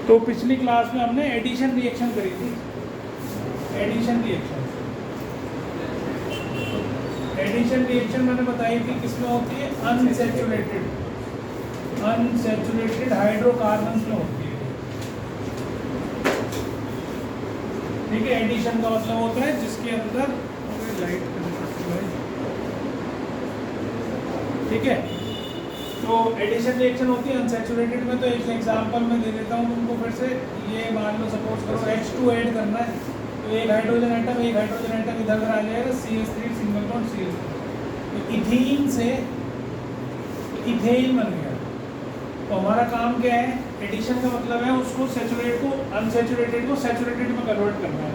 तो पिछली क्लास में हमने एडिशन रिएक्शन करी थी। एडिशन रिएक्शन मैंने बताई थी किसमें होती है, अनसैचुरेटेड हाइड्रोकार्बन्स में होती है। ठीक है, एडिशन का मतलब होता है जिसके अंदर लाइट, ठीक है, तो एडिशन रिएक्शन होती है अनसैचुरेटेड में। तो एक एग्जांपल मैं दे देता हूँ तुमको फिर से। ये मान लो सपोज करो H2 ऐड करना है, तो एक हाइड्रोजन आइटम इधर आ जाएगा, CH3 सिंगल बॉन्ड CH3, तो इथीन से इथेन बन गया। तो हमारा काम क्या है, एडिशन का मतलब है उसको सैचुरेट को अनसैचुरेटेड को सैचुरेटेड में कन्वर्ट करना है।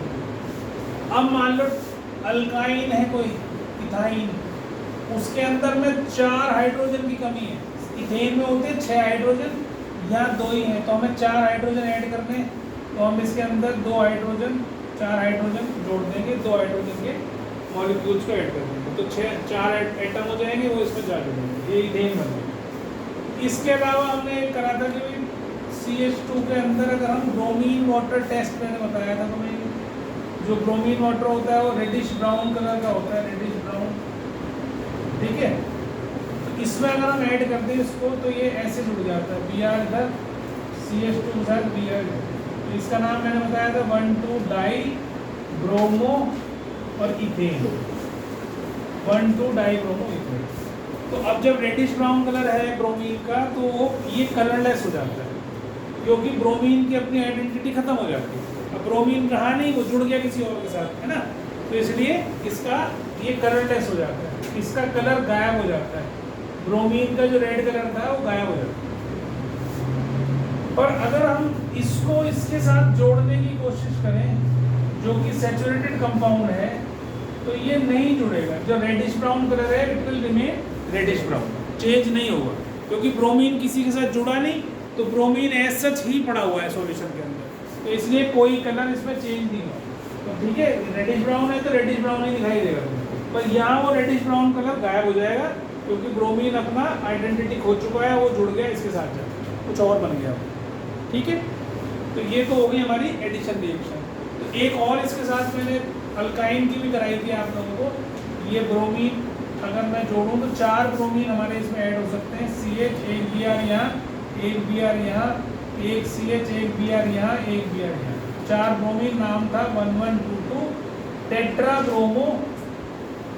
अब मान लो अल्काइन है कोई, इथाइन, उसके अंदर में 4 हाइड्रोजन की कमी है। इथेन में होते हैं 6 हाइड्रोजन, यहाँ 2 ही हैं, तो हमें 4 हाइड्रोजन ऐड करने हैं। तो हम इसके अंदर 4 हाइड्रोजन जोड़ देंगे, 2 हाइड्रोजन के मॉलिक्यूल्स को ऐड कर देंगे, तो 4 एटम हो जाएंगे, वो इसमें जा जुड़ेंगे, ये इथेन बन गया। इसके अलावा हमने एक करा था कि भाई CH2 के अंदर अगर हम ब्रोमीन वाटर टेस्ट मैंने बताया था तो मैं, जो ब्रोमीन वाटर होता है वो रेडिश ब्राउन कलर का होता है, रेडिश ब्राउन, ठीक है। तो इसमें अगर हम ऐड करते हैं इसको तो ये ऐसे जुड़ जाता है, Br इधर, CH2 इधर, Br। तो इसका नाम मैंने बताया था 1,2 डाई ब्रोमो और इथेन, 1,2 डाई ब्रोमो इथेन। तो अब जब रेडिश ब्राउन कलर है ब्रोमीन का तो ये कलरलेस हो जाता है, क्योंकि ब्रोमीन की अपनी आइडेंटिटी खत्म हो जाती है। अब ब्रोमीन रहा नहीं, वो जुड़ गया किसी और के साथ, है ना, तो इसलिए इसका ये कलरलेस हो जाता है, इसका कलर गायब हो जाता है, ब्रोमीन का जो रेड कलर था वो गायब हो जाता है। पर अगर हम इसको इसके साथ जोड़ने की कोशिश करें जो कि सैचुरेटेड कंपाउंड है, तो ये नहीं जुड़ेगा। जो रेडिश ब्राउन कलर है it will remain reddish brown, change नहीं होगा, क्योंकि ब्रोमीन किसी के साथ जुड़ा नहीं, तो ब्रोमीन एज सच ही पड़ा हुआ है सॉल्यूशन के अंदर, तो इसलिए कोई कलर इसमें चेंज नहीं होगा। तो ठीक है, रेडिश ब्राउन है तो रेडिश ब्राउन ही दिखाई देगा, पर यहाँ वो रेडिश ब्राउन कलर गायब हो जाएगा, क्योंकि ब्रोमीन अपना आइडेंटिटी खो चुका है, वो जुड़ गया इसके साथ, जाकर कुछ और बन गया, ठीक है। तो ये तो हो गई हमारी एडिशन रिएक्शन। तो एक और इसके साथ मैंने अल्काइन की भी कराई थी आप लोगों को। ये ब्रोमीन अगर मैं जोड़ूँ तो 4 ब्रोमीन हमारे इसमें ऐड हो सकते हैं, CH, एक Br यहाँ, एक Br यहाँ, एक CH, एक Br यहाँ, एक Br यहाँ, 4 ब्रोमीन। नाम था 1122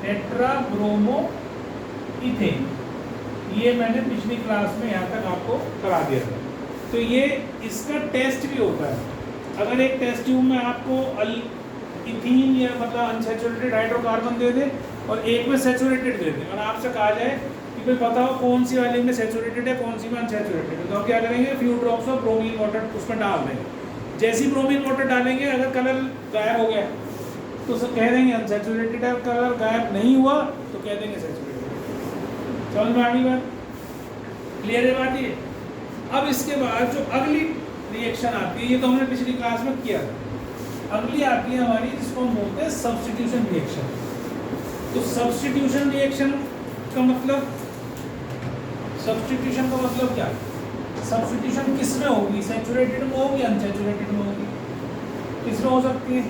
टेट्राब्रोमो इथेन। ये मैंने पिछली क्लास में यहाँ तक आपको करा दिया था। तो ये इसका टेस्ट भी होता है। अगर एक टेस्ट ट्यूब में आपको इथीन या मतलब अनसैचुरेटेड हाइड्रोकार्बन दे दे और एक में सैचुरेटेड दे दे, और आपसे कहा जाए कि भाई बताओ कौन सी वाली में सैचुरेटेड है, कौन सी में अनसैचुरेटेड है, तो आप क्या करेंगे, few drops of bromine water उसमें डाल देंगे। जैसे ही ब्रोमीन वाटर डालेंगे, अगर कलर गायब हो गया तो उसे कह देंगे अनसैचुरेटेड है, कलर गायब नहीं हुआ तो कह देंगे सैचुरेटेड। समझ में आ गई बात, क्लियर है बात ये। अब इसके बाद जो अगली रिएक्शन आती है, ये तो हमने पिछली क्लास में किया था, अगली आती है हमारी जिसको हम बोलते हैं सब्स्टिट्यूशन रिएक्शन। तो सब्स्टिट्यूशन रिएक्शन का मतलब, सब्स्टिट्यूशन का मतलब क्या है, सब्स्टिट्यूशन किस में होगी, सैचुरेटेड में होगी, अनसैचुरेटेड में होगी, किस में हो सकती है,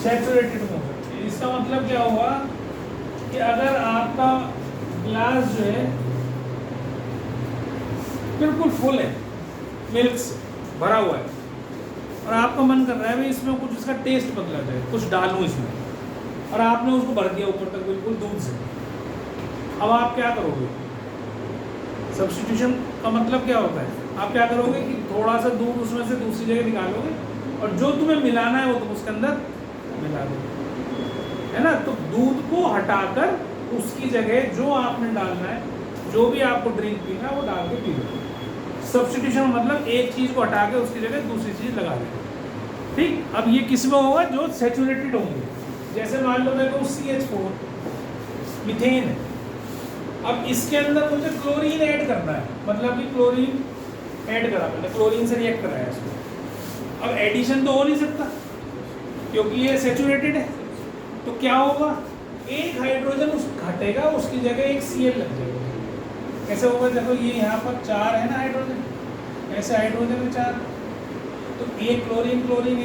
सैचुरेटेड में हो सकती है। इसका मतलब क्या हुआ कि अगर आपका ग्लास जो है बिल्कुल फुल है, मिल्क से भरा हुआ है, और आपका मन कर रहा है भाई इसमें कुछ इसका टेस्ट बदला जाए, कुछ डालूं इसमें, और आपने उसको भर दिया ऊपर तक बिल्कुल दूध से। अब आप क्या करोगे, सब्स्टिट्यूशन का मतलब क्या होता है, आप क्या करोगे कि थोड़ा सा दूध उसमें से दूसरी जगह निकालोगे, और जो तुम्हें मिलाना है वो तुम उसके अंदर मिला दोगे, है ना। तो दूध को हटाकर उसकी जगह जो आपने डालना है, जो भी आपको ड्रिंक पीना है वो डाल के पी लो। सब्स्टिट्यूशन मतलब एक चीज़ को हटा के उसकी जगह दूसरी चीज़ लगा दें, ठीक। अब ये किस में होगा, जो सैचुरेटेड होंगे। जैसे मान लो मेरे को CH4 मीथेन है, अब इसके अंदर मुझे क्लोरीन ऐड करना है, मतलब कि क्लोरीन ऐड करा, मैंने क्लोरीन से रिएक्ट कराया इसको। अब एडिशन तो हो नहीं सकता क्योंकि ये सैचुरेटेड है, तो क्या होगा, एक हाइड्रोजन उस घटेगा, उसकी जगह एक Cl लग जाएगा। कैसे होगा, देखो ये यहाँ पर 4 है ना हाइड्रोजन, ऐसे हाइड्रोजन है 4, तो एक क्लोरीन क्लोरीन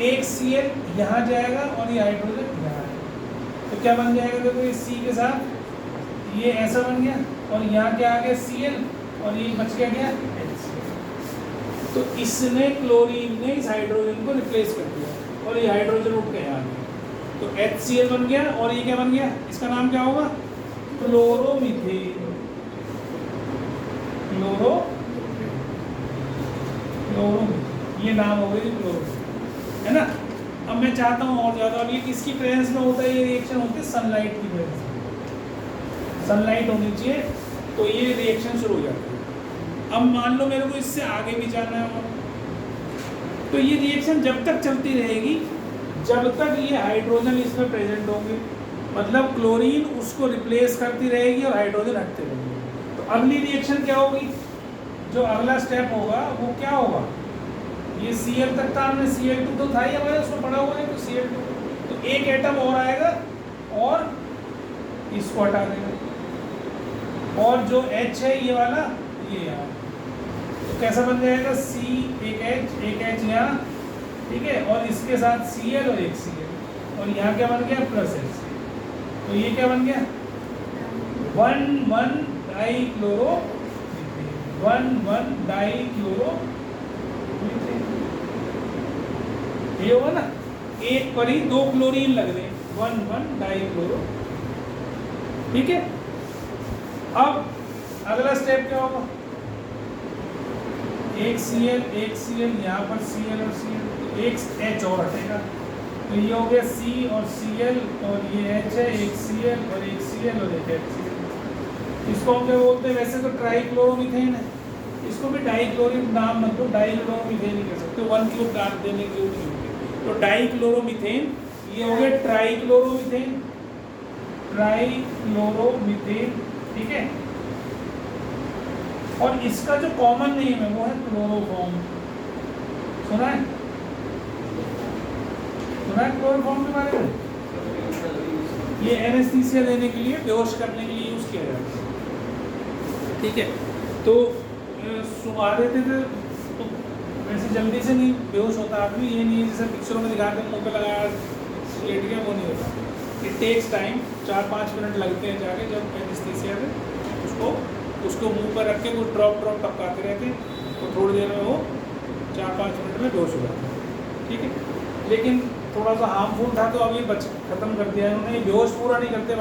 एक Cl यहाँ जाएगा और ये हाइड्रोजन यहाँ आएगा, तो क्या बन जाएगा? देखो ये C के साथ ये ऐसा बन गया और यहाँ क्या आ गया Cl और ये बच गया क्या HCl। तो इसने क्लोरीन ने इस हाइड्रोजन को रिप्लेस कर दिया और ये हाइड्रोजन उठ के यहाँ आ गया, तो HCl बन गया और ये क्या बन गया? इसका नाम क्या होगा? क्लोरोमीथेन। ये नाम हो गई क्लोरोमीथेन, है ना। अब मैं चाहता हूँ और ज़्यादा, अब ये किसकी प्रेजेंस में होता है? ये रिएक्शन होती है सनलाइट की प्रेजेंस में, सनलाइट होनी चाहिए तो ये रिएक्शन शुरू हो जाती है। अब मान लो मेरे को इससे आगे भी जाना है, तो ये रिएक्शन जब तक चलती रहेगी जब तक ये हाइड्रोजन इसमें प्रेजेंट होंगे, मतलब क्लोरीन उसको रिप्लेस करती रहेगी और हाइड्रोजन हटते रहेंगे। तो अगली रिएक्शन क्या होगी? जो अगला स्टेप होगा वो क्या होगा? ये Cl तक था, हमने Cl2 तो था ही हमारे उसमें पड़ा हुआ है, तो Cl2, तो एक एटम और आएगा और इसको हटा देगा और जो H है ये वाला ये यहाँ, तो कैसा बन जाएगा? C एक H यहाँ, ठीक है, और इसके साथ Cl और एक Cl और यहाँ क्या बन गया? Plus H। तो ये क्या बन गया? 1,1 डाइक्लोरो 1,1 डाइक्लोरो, ये होगा ना, एक पर ही 2 क्लोरीन लग रहे हैं, 1,1 डाइक्लोरो, ठीक है। अब अगला स्टेप क्या होगा? एक Cl यहाँ पर Cl और Cl, तो एक H और हटेगा, तो ये हो गया C और Cl और ये H है, एक Cl और एक Cl और एक HCl। इसको हम क्या बोलते हैं? वैसे तो ट्राइक्लोरोमीथेन है, इसको भी डाइक्लोरिक नाम मत दो, डाइक्लोरोमीथेन ही कह सकते हो, 1 क्यूब डाल देने की जरूरत नहीं होगी। तो डाइक्लोरोमीथेन, ये हो गया ट्राइक्लोरोमीथेन, ठीक है। और इसका जो कॉमन नेम है वो है क्लोरोफॉर्म। सुना है क्लोरोफॉर्म के बारे में? ये एनेस्थीसिया देने के लिए, बेहोश करने के लिए यूज किया जाता है, ठीक है। तो सुंघा देते थे तो वैसे जल्दी से नहीं बेहोश होता आदमी, ये नहीं है जैसे पिक्चरों में दिखाते हैं मुंह पे लगाया लेट गया, वो नहीं होता। इट टेक्स टाइम, 4-5 मिनट लगते हैं जाके, जब एनेस्थीसिया में उसको मुंह पर रख के कुछ ड्रॉप टपकाते रहते हैं, तो थोड़ी देर में वो 4-5 मिनट में बेहोश हो जाता है, ठीक है। लेकिन थोड़ा सा हार्मफुल था तो अभी खत्म कर दिया है उन्होंने, बेहोश पूरा नहीं करते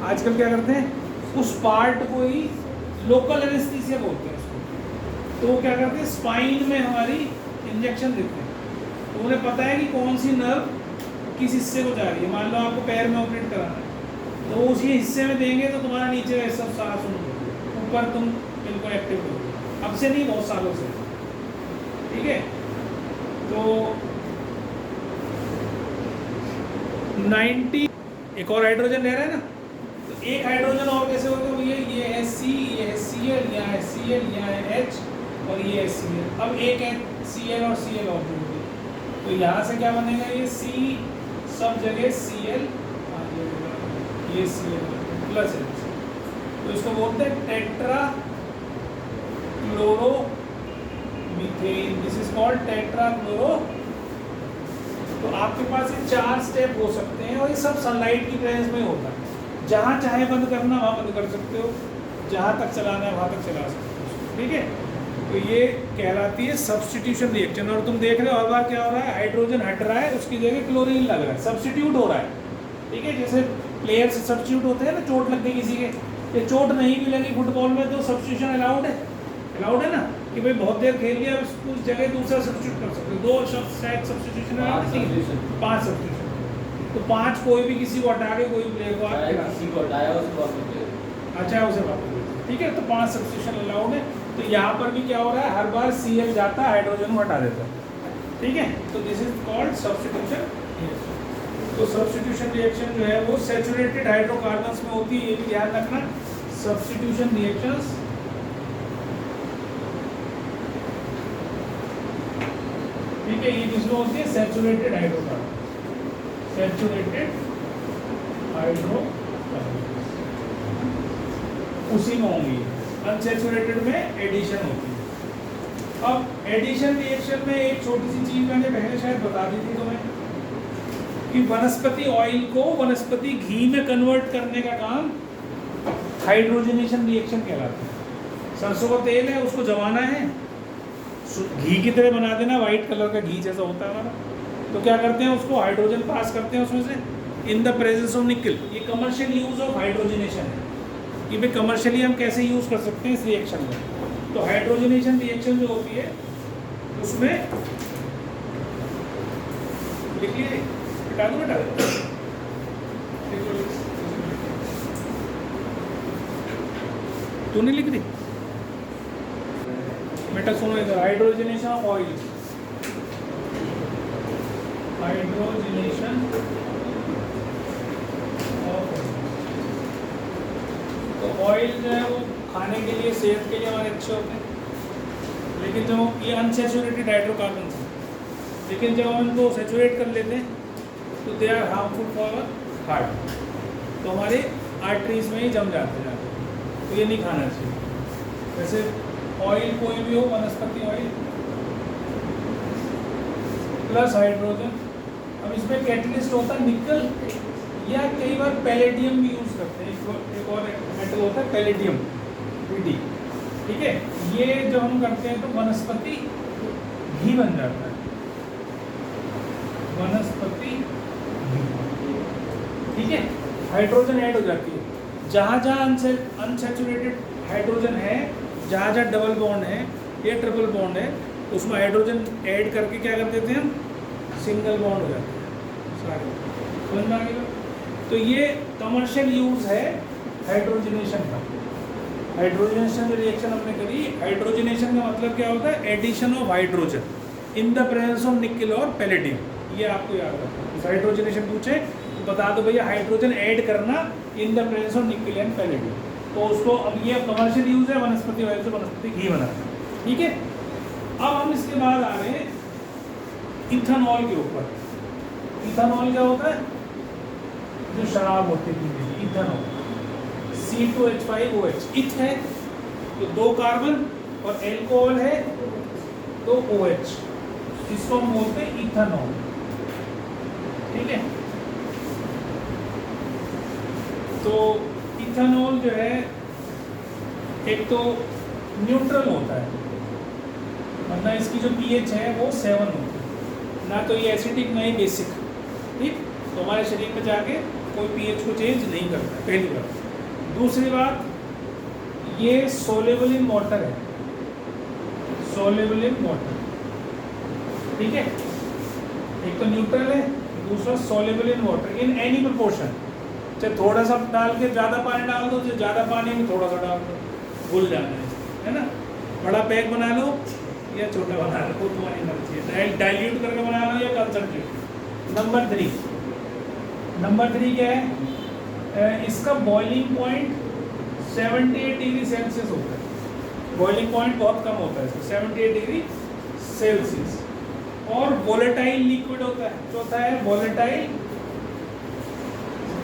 आजकल क्या करते हैं? उस पार्ट को ही लोकल एनेस्थीसिया बोलते हैं उसको, तो वो क्या करते हैं? स्पाइन में हमारी इंजेक्शन देते हैं, तो उन्हें पता है कि कौन सी नर्व किस हिस्से को जा रही है। मान लो आपको पैर में ऑपरेट कराना है, तो उसी हिस्से में देंगे तो तुम्हारा नीचे का सब सारा सुन लो, ऊपर तुम बिल्कुल एक्टिव हो। अब से नहीं, बहुत सालों से, ठीक है। तो 90 एक और हाइड्रोजन ले रहे हैं ना, तो एक हाइड्रोजन और कैसे होगा? भैया ये है C, ये है Cl, यहाँ है Cl, यहाँ है H और ये है Cl। अब एक है Cl और Cl और जोड़, तो यहाँ से क्या बनेगा? ये C सब जगह Cl, ये Cl प्लस H, तो इसको बोलते हैं tetra chloro methane. This is called tetra chloro. तो आपके पास ये 4 स्टेप हो सकते हैं और ये सब सनलाइट की प्रेजेंस में होता है। जहाँ चाहे बंद करना वहाँ बंद कर सकते हो, जहाँ तक चलाना है वहाँ तक चला सकते हो, ठीक है। तो ये कहलाती है सब्स्टिट्यूशन रिएक्शन। और तुम देख रहे हो हर बार क्या हो रहा है? हाइड्रोजन हट रहा है, उसकी जगह क्लोरीन लग रहा है, सब्स्टिट्यूट हो रहा है, ठीक है। जैसे प्लेयर्स सब्स्टिट्यूट होते हैं ना, चोट लग गई किसी के, ये चोट नहीं भी लगी फुटबॉल में तो सब्स्टिट्यूशन अलाउड है ना, कि भाई बहुत देर खेल लिया, उस जगह दूसरा सब्स्टिट्यूट कर सकते हो। 2 शायद सब्स्टिट्यूशन अलाउड नहीं, 5 सब्स्टिट्यूशन, तो 5 कोई भी किसी को हटा के कोई प्लेयर को अच्छा उसे वापस, ठीक है। तो 5 सब्स्टिट्यूशन अलाउड है। तो यहाँ पर भी क्या हो रहा है? हर बार Cl जाता है, हाइड्रोजन को हटा देता है, ठीक है। तो दिस इज कॉल्ड सब्स्टिट्यूशन। तो सब्स्टिट्यूशन रिएक्शन जो है वो सैचुरेटेड हाइड्रोकार्बन्स में होती है, ये भी ध्यान रखना। सब्स्टिट्यूशन रिएक्शंस ठीक है, ये किसमें होती है? सैचुरेटेड हाइड्रोकार्बन, सैचुरेटेड हाइड्रोकार्बन उसी में होंगी। अनसैचुरेटेड में एडिशन होती है। अब एडिशन रिएक्शन में एक छोटी सी चीज मैंने पहले शायद बता दी थी तुम्हें कि वनस्पति ऑयल को वनस्पति घी में कन्वर्ट करने का काम हाइड्रोजनेशन रिएक्शन कहलाता है। सरसों का तेल है, उसको जमाना है, घी की तरह बना देना, वाइट कलर का घी जैसा होता है हमारा। तो क्या करते हैं, उसको हाइड्रोजन पास करते हैं उसमें से इन द प्रेजेंस ऑफ निकल। ये कमर्शियल यूज ऑफ हाइड्रोजनेशन है कि भाई कमर्शियली हम कैसे यूज कर सकते हैं इस रिएक्शन में। तो हाइड्रोजनेशन रिएक्शन जो होती है उसमें लिख लीजिए, हटा दो बेटा, तूने लिख दी बेटा, सुनो इधर। Hydrogenation of oil, hydrogenation of, तो ऑयल जो है वो खाने के लिए, सेहत के लिए हमारे अच्छे होते हैं, लेकिन जो ये अनसेचुरेटेड हाइड्रोकार्बन है, लेकिन जब हम इनको सेचुरेट कर लेते हैं तो they are harmful for heart, तो हमारे आर्टरीज में ही जम जाते हैं, तो ये नहीं खाना चाहिए। वैसे ऑयल कोई भी हो, वनस्पति ऑयल प्लस हाइड्रोजन। अब इसमें कैटलिस्ट होता है निकल, या कई बार पैलेडियम भी यूज़ करते हैं। एक और मेटल होता है पैलेडियम, पीडी, ठीक है। ये जो हम करते हैं तो वनस्पति घी बन जाता है, वनस्पति घी, ठीक है। हाइड्रोजन ऐड हो जाती है जहाँ जहाँ अनसैचुरेटेड हाइड्रोजन है, जहाँ जहाँ डबल बॉन्ड है या ट्रिपल बॉन्ड है, उसमें हाइड्रोजन ऐड करके क्या कर देते हैं हम, सिंगल बॉन्ड हो जाते हैं सारे, समझ में आ गया। तो ये कमर्शियल यूज़ है हाइड्रोजनेशन का। हाइड्रोजनेशन जो रिएक्शन हमने करी, हाइड्रोजनेशन का मतलब क्या होता है, addition of hydrogen in the presence of nickel और पैलेडियम, ये आपको याद रखना है। हाइड्रोजनेशन पूछे तो बता दो भैया हाइड्रोजन ऐड करना इन द प्रेजेंस ऑफ निकल एंड पैलेडियम, तो उसको, अब ये कमर्शियल यूज़ है वनस्पति ऑयल से वनस्पति घी बनाना, ठीक है। अब हम इसके बाद आ रहे हैं इथेनॉल के ऊपर। इथेनॉल क्या होता है, जो शराब होती है, इथेनॉल, C2H5OH, इथ है तो 2 कार्बन, और एल्कोहल है तो OH, इसको हम बोलते हैं इथेनॉल, ठीक है। तो इथेनॉल जो है एक तो न्यूट्रल होता है, वरना इसकी जो pH है वो 7 होती है, ना तो ये एसिडिक ना ही बेसिक, ठीक। तो हमारे शरीर में जाके कोई pH को चेंज नहीं करता है, पहली बात। दूसरी बात, ये सोलेबल इन वाटर है, सोलेबल इन वाटर, ठीक है। एक तो न्यूट्रल है, दूसरा soluble in water in any proportion, चाहे थोड़ा सा डाल के ज़्यादा पानी डाल दो, चाहे ज़्यादा पानी में थोड़ा सा डाल दो, घुल जाना है ना। बड़ा पैक बना लो या छोटा बना लो, वो तुम्हारी मर्जी है, डाइल्यूट करके बना लो या कंसनट्रेट। नंबर 3 क्या है, इसका बॉइलिंग पॉइंट 78 डिग्री सेल्सियस होता है, बॉइलिंग पॉइंट बहुत कम होता है इसका, 78 डिग्री सेल्सियस, और वोलेटाइल लिक्विड होता है। चौथा है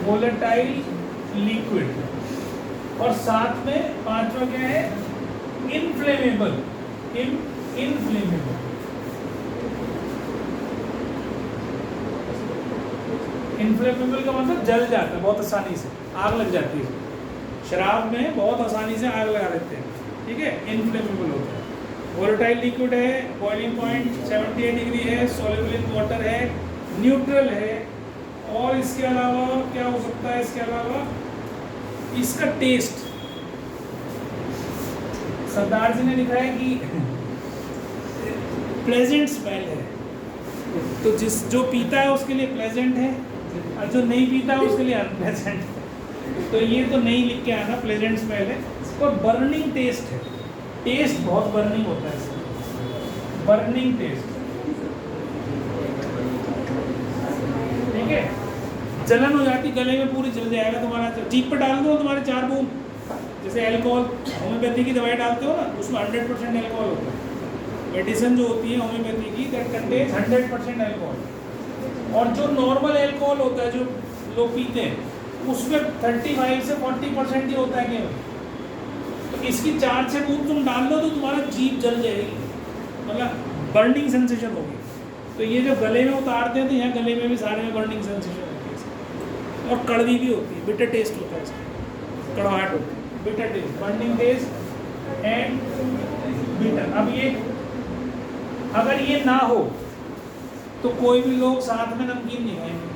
वोलेटाइल लिक्विड, और साथ में 5वां क्या है, इनफ्लेमेबल। इनफ्लेमेबल का मतलब जल जाता है बहुत आसानी से, आग लग जाती है। शराब में बहुत आसानी से आग लगा देते हैं, ठीक है, इनफ्लेमेबल होता है। वोलेटाइल लिक्विड है, बॉइलिंग पॉइंट 78 डिग्री है, सोल्यूबल इन वाटर है, न्यूट्रल है, और इसके अलावा क्या हो सकता है, इसके अलावा इसका टेस्ट, सरदार जी ने लिखा है कि प्लेजेंट स्मेल है, तो जो पीता है उसके लिए प्लेजेंट है, और जो नहीं पीता है उसके लिए अनप्लेजेंट है। तो ये तो नहीं लिख के आना, प्लेजेंट स्मेल है। और बर्निंग टेस्ट है, टेस्ट बहुत बर्निंग होता है इसका, बर्निंग टेस्ट, ठीक है। जलन हो जाती, गले में पूरी जल जाएगा तुम्हारा, जीभ पर डाल दो तुम्हारे 4 बूंद, जैसे अल्कोहल, होम्योपैथी की दवाई डालते हो ना, उसमें 100% अल्कोहल होता है। मेडिसिन जो होती है होम्योपैथी की, दैट कंटेन्स 100% अल्कोहल, और जो नॉर्मल अल्कोहल होता है जो लोग पीते हैं, उसमें 35 से 40% ही होता है केवल। तो इसकी 4 से बूंद तुम डाल लो तो तुम्हारा जीभ जल जाएगी, मतलब बर्निंग सेंसेशन होगी। तो ये जो गले में उतारते हैं तो यहाँ गले में भी सारे में बर्निंग सेंसेशन होती है इसकी। और कड़वी भी होती है, बिटर टेस्ट होता है इसका, कड़वाहट होती है, bitter taste, burning taste and bitter. अब ये अगर ये ना हो तो कोई भी लोग साथ में नमकीन नहीं खाएंगे।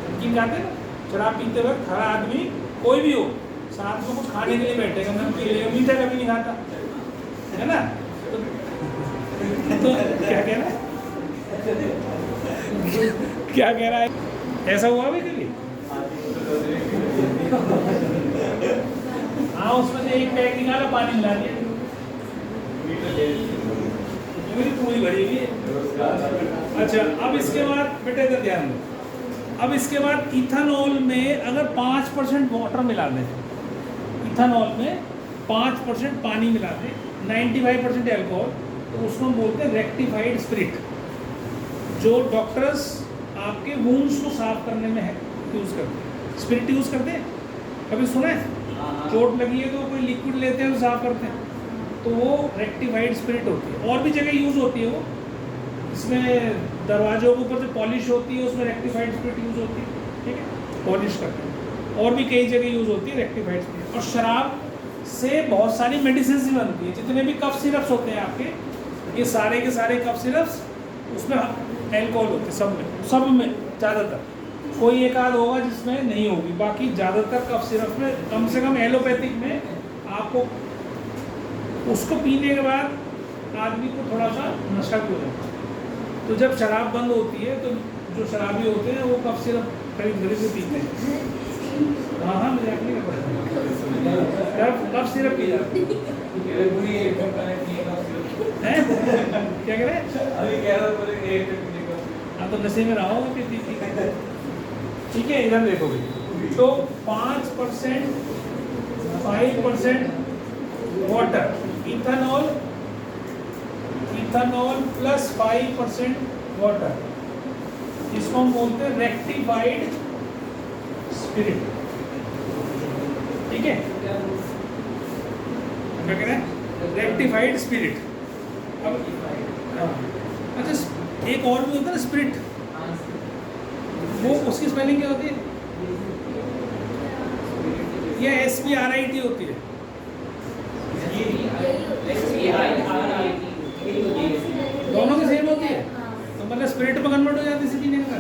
नमकीन खाते हैं ना, शराब पीते वक्त हर आदमी कोई भी हो साथ में कुछ खाने के लिए बैठेगा, नमकीन लेगा, मीठा कभी नहीं खाता है ना। तो क्या कह रहा है, क्या कह रहा है, ऐसा हुआ भी कभी? हाँ, उसमें से एक पैक निकाला, पानी मिला दिया, मेरी पूरी भरी हुई है। अच्छा, अब इसके बाद बेटे का ध्यान दो। अब इसके बाद इथेनॉल में अगर 5% वाटर मिला दें, इथेनॉल में 5% पानी मिला दें, 95% एल्कोहल, तो उसको बोलते हैं रेक्टिफाइड स्पिरिट, जो डॉक्टर्स आपके वुंड्स को साफ करने में है यूज़ करते हैं। स्पिरिट यूज़ करते हैं, कभी सुना है? चोट लगी है तो कोई लिक्विड लेते हैं तो साफ करते हैं, तो वो रेक्टिफाइड स्पिरिट होती है। और भी जगह यूज़ होती है वो, इसमें दरवाजों के ऊपर जो पॉलिश होती है उसमें रेक्टिफाइड स्पिरिट यूज़ होती है, ठीक है, पॉलिश करते हैं। और भी कई जगह यूज़ होती है रेक्टिफाइड स्पिरिट। और शराब से बहुत सारी मेडिसिन भी बनती है, जितने भी कफ सिरप्स होते हैं आपके, ये सारे के सारे कफ सिरप्स उसमें एल्कोहल होते हैं, सब में ज़्यादातर, कोई एक आध होगा जिसमें नहीं होगी, बाकी ज़्यादातर कफ सिरप में, कम से कम एलोपैथिक में आपको उसको पीने के बाद आदमी को थोड़ा सा नशा भी हो जाता है। तो जब शराब बंद होती है तो जो शराबी होते हैं वो कफ सिरप खरीद के पीते हैं। हाँ, मजाक नहीं करता, कफ सिरप पी जाते हैं। क्या कह रहे हैं? हाँ, तो नशे में रहा होगा कि ठीक है। इधर देखोगे तो 5%, 5% वाटर, इथेनॉल प्लस 5% वाटर, इसको हम बोलते हैं रेक्टिफाइड स्पिरिट, ठीक है। क्या कह रहे हैं? Rectified spirit. अच्छा, एक और भी होता है ना स्पिरिट, वो उसकी स्पेलिंग क्या होती है? ये SPRIT होती है। दोनों की सेम होती है, तो मतलब स्पिरिट में कन्वर्ट हो जाती है इसी पीने का।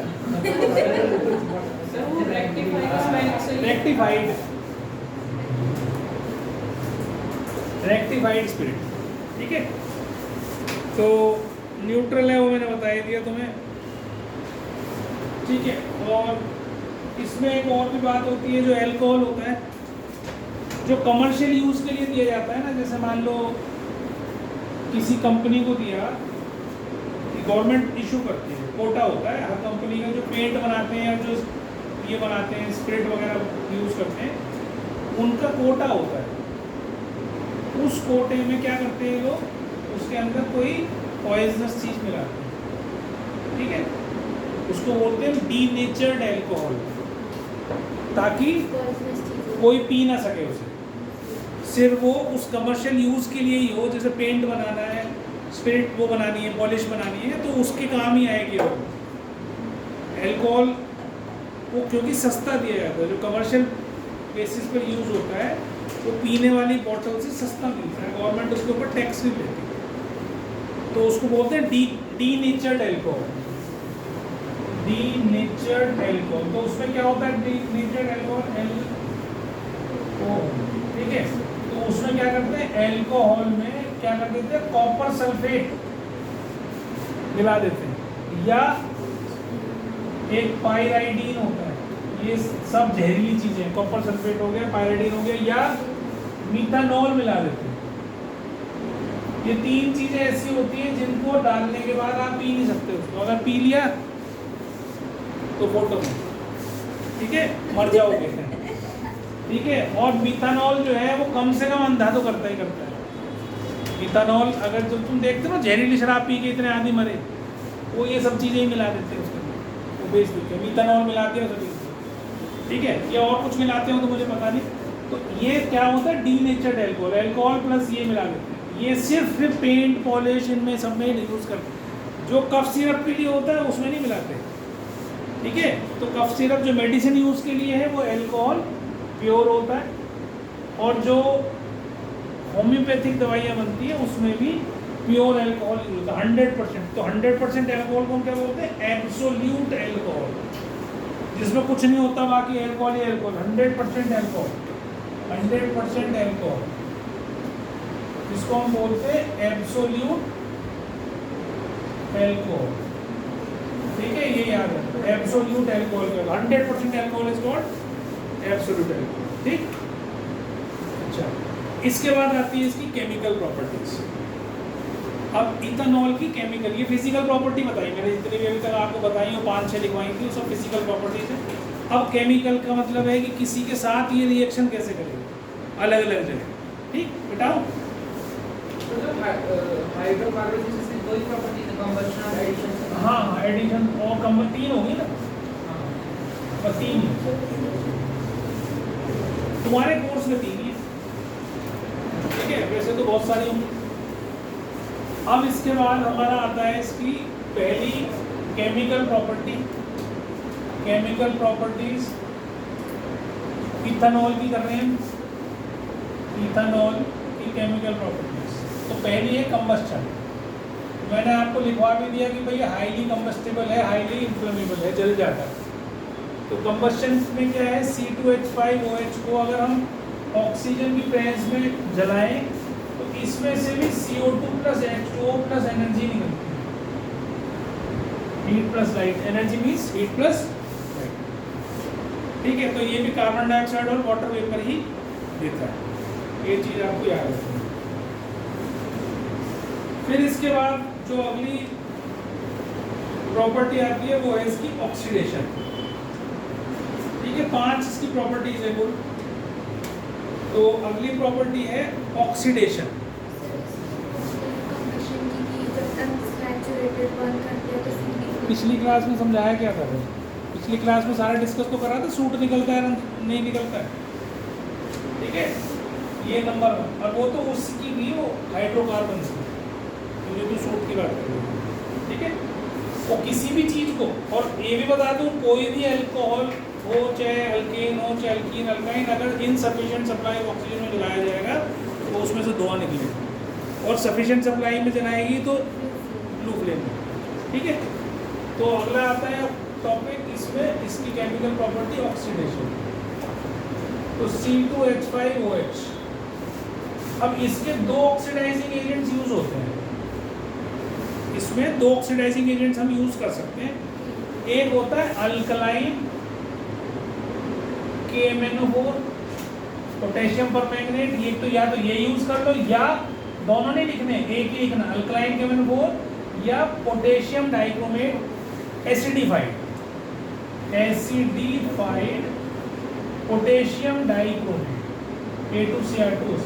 रेक्टिफाइड स्पिरिट, ठीक है। तो न्यूट्रल है वो मैंने बता ही दिया तुम्हें, ठीक है। और इसमें एक और भी बात होती है, जो अल्कोहल होता है जो कमर्शियल यूज़ के लिए दिया जाता है ना, जैसे मान लो किसी कंपनी को दिया, गवर्नमेंट इशू करती है, कोटा होता है हर कंपनी का, जो पेंट बनाते हैं या जो ये बनाते हैं स्प्रिट वगैरह यूज़ करते हैं, उनका कोटा होता है। उस कोटे में क्या करते हैं लोग, उसके अंदर कोई पॉइजनस चीज़ मिलाते हैं, ठीक है, उसको बोलते हैं डीनेचर्ड एल्कोहल, ताकि कोई पी ना सके उसे, सिर्फ वो उस कमर्शियल यूज़ के लिए ही हो। जैसे पेंट बनाना है, स्पिरिट वो बनानी है, पॉलिश बनानी है, तो उसके काम ही आएगी वो एल्कोहल, वो क्योंकि सस्ता दिया जाता है, जो कमर्शियल बेसिस पर यूज़ होता है वो पीने वाली बॉटल से सस्ता मिलता है, गवर्नमेंट उसके ऊपर टैक्स भी लेती है, तो उसको बोलते हैं डीनेचर्ड एल्कोहल। डीनेचर्ड एल्कोहल, तो उसमें क्या होता है डीनेचर्ड एल्कोहल, ठीक है। तो उसमें क्या करते हैं, एल्कोहल में क्या कर देते हैं, कॉपर सल्फेट मिला देते हैं, या एक पायराइडीन होता है, ये सब जहरीली चीजें, कॉपर सल्फेट हो गया, पायराइडीन हो गया, या मीथानॉल मिला देते हैं। ये तीन चीजें ऐसी होती हैं जिनको डालने के बाद आप पी नहीं सकते उसको, अगर पी लिया तो फोटो, ठीक है, मर जाओगे, ठीक है। और मीथानॉल जो है वो कम से कम अंधा तो करता ही करता है। मीथानॉल अगर जब तुम देखते हो ना जहरीली शराब पी के इतने आदमी मरे, वो ये सब चीज़ें ही मिला देते हैं उसके अंदर, वो बेच देते हैं, मीथानॉल मिलाते हैं सभी, ठीक है, या और कुछ मिलाते हो तो मुझे पता नहीं। तो ये क्या होता है, डीनेचर्ड एल्कोहल, एल्कोहल प्लस ये मिला देते हैं, ये सिर्फ पेंट पॉलिश इनमें सब में यूज़ करते हैं। जो कफ सिरप के लिए होता है उसमें नहीं मिलाते, ठीक है। तो कफ सिरप जो मेडिसिन यूज़ के लिए है वो अल्कोहल प्योर होता है, और जो होम्योपैथिक दवाइयाँ बनती है उसमें भी प्योर अल्कोहल यूज होता है 100%। तो 100% अल्कोहल को हम क्या बोलते हैं? एब्सोल्यूट अल्कोहल, जिसमें कुछ नहीं होता बाकी अल्कोहल ही अल्कोहल। 100% अल्कोहल, 100% अल्कोहल, इसको हम बोलते हैं एब्सोल्यूट अल्कोहल, ठीक है। ये याद रखो, एब्सोल्यूट अल्कोहल का 100% alcohol is called absolute alcohol, ठीक। अच्छा, इसके बाद आती है इसकी केमिकल प्रॉपर्टीज। अब इथेनॉल की केमिकल, ये फिजिकल प्रॉपर्टी बताई मैंने जितनी भी अभी तक आपको बताई हो, 5-6 लिखवाई थी, वो सब फिजिकल प्रॉपर्टीज है। अब केमिकल का मतलब है कि किसी के साथ ये रिएक्शन कैसे करेगा अलग अलग जगह, ठीक। बताओ हाइड्रोकार्बन जैसे कोई प्रॉपर्टी है, कंबशन, एडिशन। हाँ हाँ, एडिशन और कंबशन 3 होगी ना, बस 3 ही तुम्हारे कोर्स में 3 ही है, ठीक है। वैसे तो बहुत सारी होंगी। अब इसके बाद हमारा आता है इसकी पहली chemical property, chemical properties ethanol की कर रहे हैं, इथेनॉल की केमिकल प्रॉपर्टीज। तो पहली है कंबस्शन। मैंने आपको लिखवा भी दिया कि भाई हाईली कंबस्टेबल है, हाईली इन्फ्लेमेबल है, जल जाता है। तो कंबस्शन में क्या है, C2H5OH को अगर हम ऑक्सीजन की प्रेजेंस में जलाएं तो इसमें से भी CO2 plus H2O plus energy निकलती है। Heat plus light, energy means heat plus light, ठीक है। तो ये भी कार्बन डाइऑक्साइड और वाटर वेपर ही देता है, ये चीज़ आपको याद रखनी है। फिर इसके बाद जो अगली प्रॉपर्टी आती है वो है इसकी ऑक्सीडेशन, ठीक है। 5 इसकी प्रॉपर्टीज है कुल। तो अगली प्रॉपर्टी है ऑक्सीडेशन। पिछली क्लास में समझाया क्या था? पिछली क्लास में सारा डिस्कस तो करा था, सूट निकलता है नहीं निकलता है, ठीक है। ये नंबर 1। और वो तो उसकी भी वो हाइड्रोकार्बन की, मुझे तो सूट की बात कर रही है, ठीक है। वो किसी भी चीज़ को, और ये भी बता दूँ कोई भी अल्कोहल हो, चाहे अल्केन हो, चाहे अल्कीन अल्काइन, अगर इनसफिशिएंट सप्लाई ऑक्सीजन में जलाया जाएगा तो उसमें से धुआं निकलेगा, और सफिशिएंट सप्लाई में जलाएगी तो ब्लू फ्लेम, ठीक है। तो अगला आता है टॉपिक इसमें, इसकी केमिकल प्रॉपर्टी ऑक्सीडेशन। तो C2H5OH, अब इसके 2 ऑक्सीडाइजिंग एजेंट्स यूज होते हैं, इसमें 2 ऑक्सीडाइजिंग एजेंट्स हम यूज कर सकते हैं। एक होता है अल्कलाइन KMnO4, पोटेशियम परमैंगनेट। ये तो या तो ये यूज कर लो, या दोनों नहीं लिखने, एक ही लिखना, अल्कलाइन KMnO4 या potassium dichromate acidified, acidified potassium dichromate A2Cr2,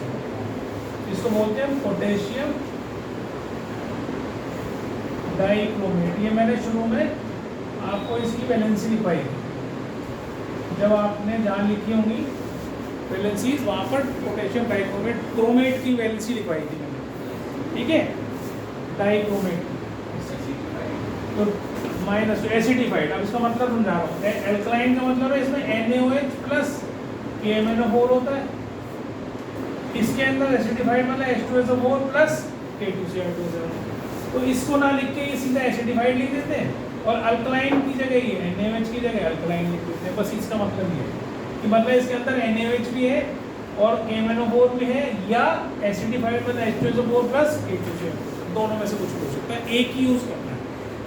इसको बोलते हैं पोटेशियम डाइक्रोमेट। ये मैंने शुरू में आपको इसकी वैलेंसी लिखवाई थी, जब आपने जान लिखी होंगी वैलेंसीज, वहाँ पर पोटेशियम डाइक्रोमेट, क्रोमेट की वैलेंसी लिखवाई थी मैंने, ठीक है। डाइक्रोमेट तो माइनस एसिडिफाइड। अब इसका मतलब समझा रहा हूँ, एल्कलाइन का मतलब है इसमें NaOH प्लस KMnO4 होता है, इसके अंदर एसिडिफाइड मतलब H2SO4 प्लस K2Cr2। तो इसको ना लिख के ये सीधा एसिडिफाइड लिख देते हैं, और अल्कलाइन की जगह ये NaOH की जगह अल्कलाइन लिख देते हैं। बस इसका मतलब ये है कि मतलब इसके अंदर NaOH भी है और KMnO4 भी है, या एसिडिफाइड मतलब H2SO4 प्लस K2Cr2, दोनों में से कुछ हो सकता है, एक ही यूज़ करना है।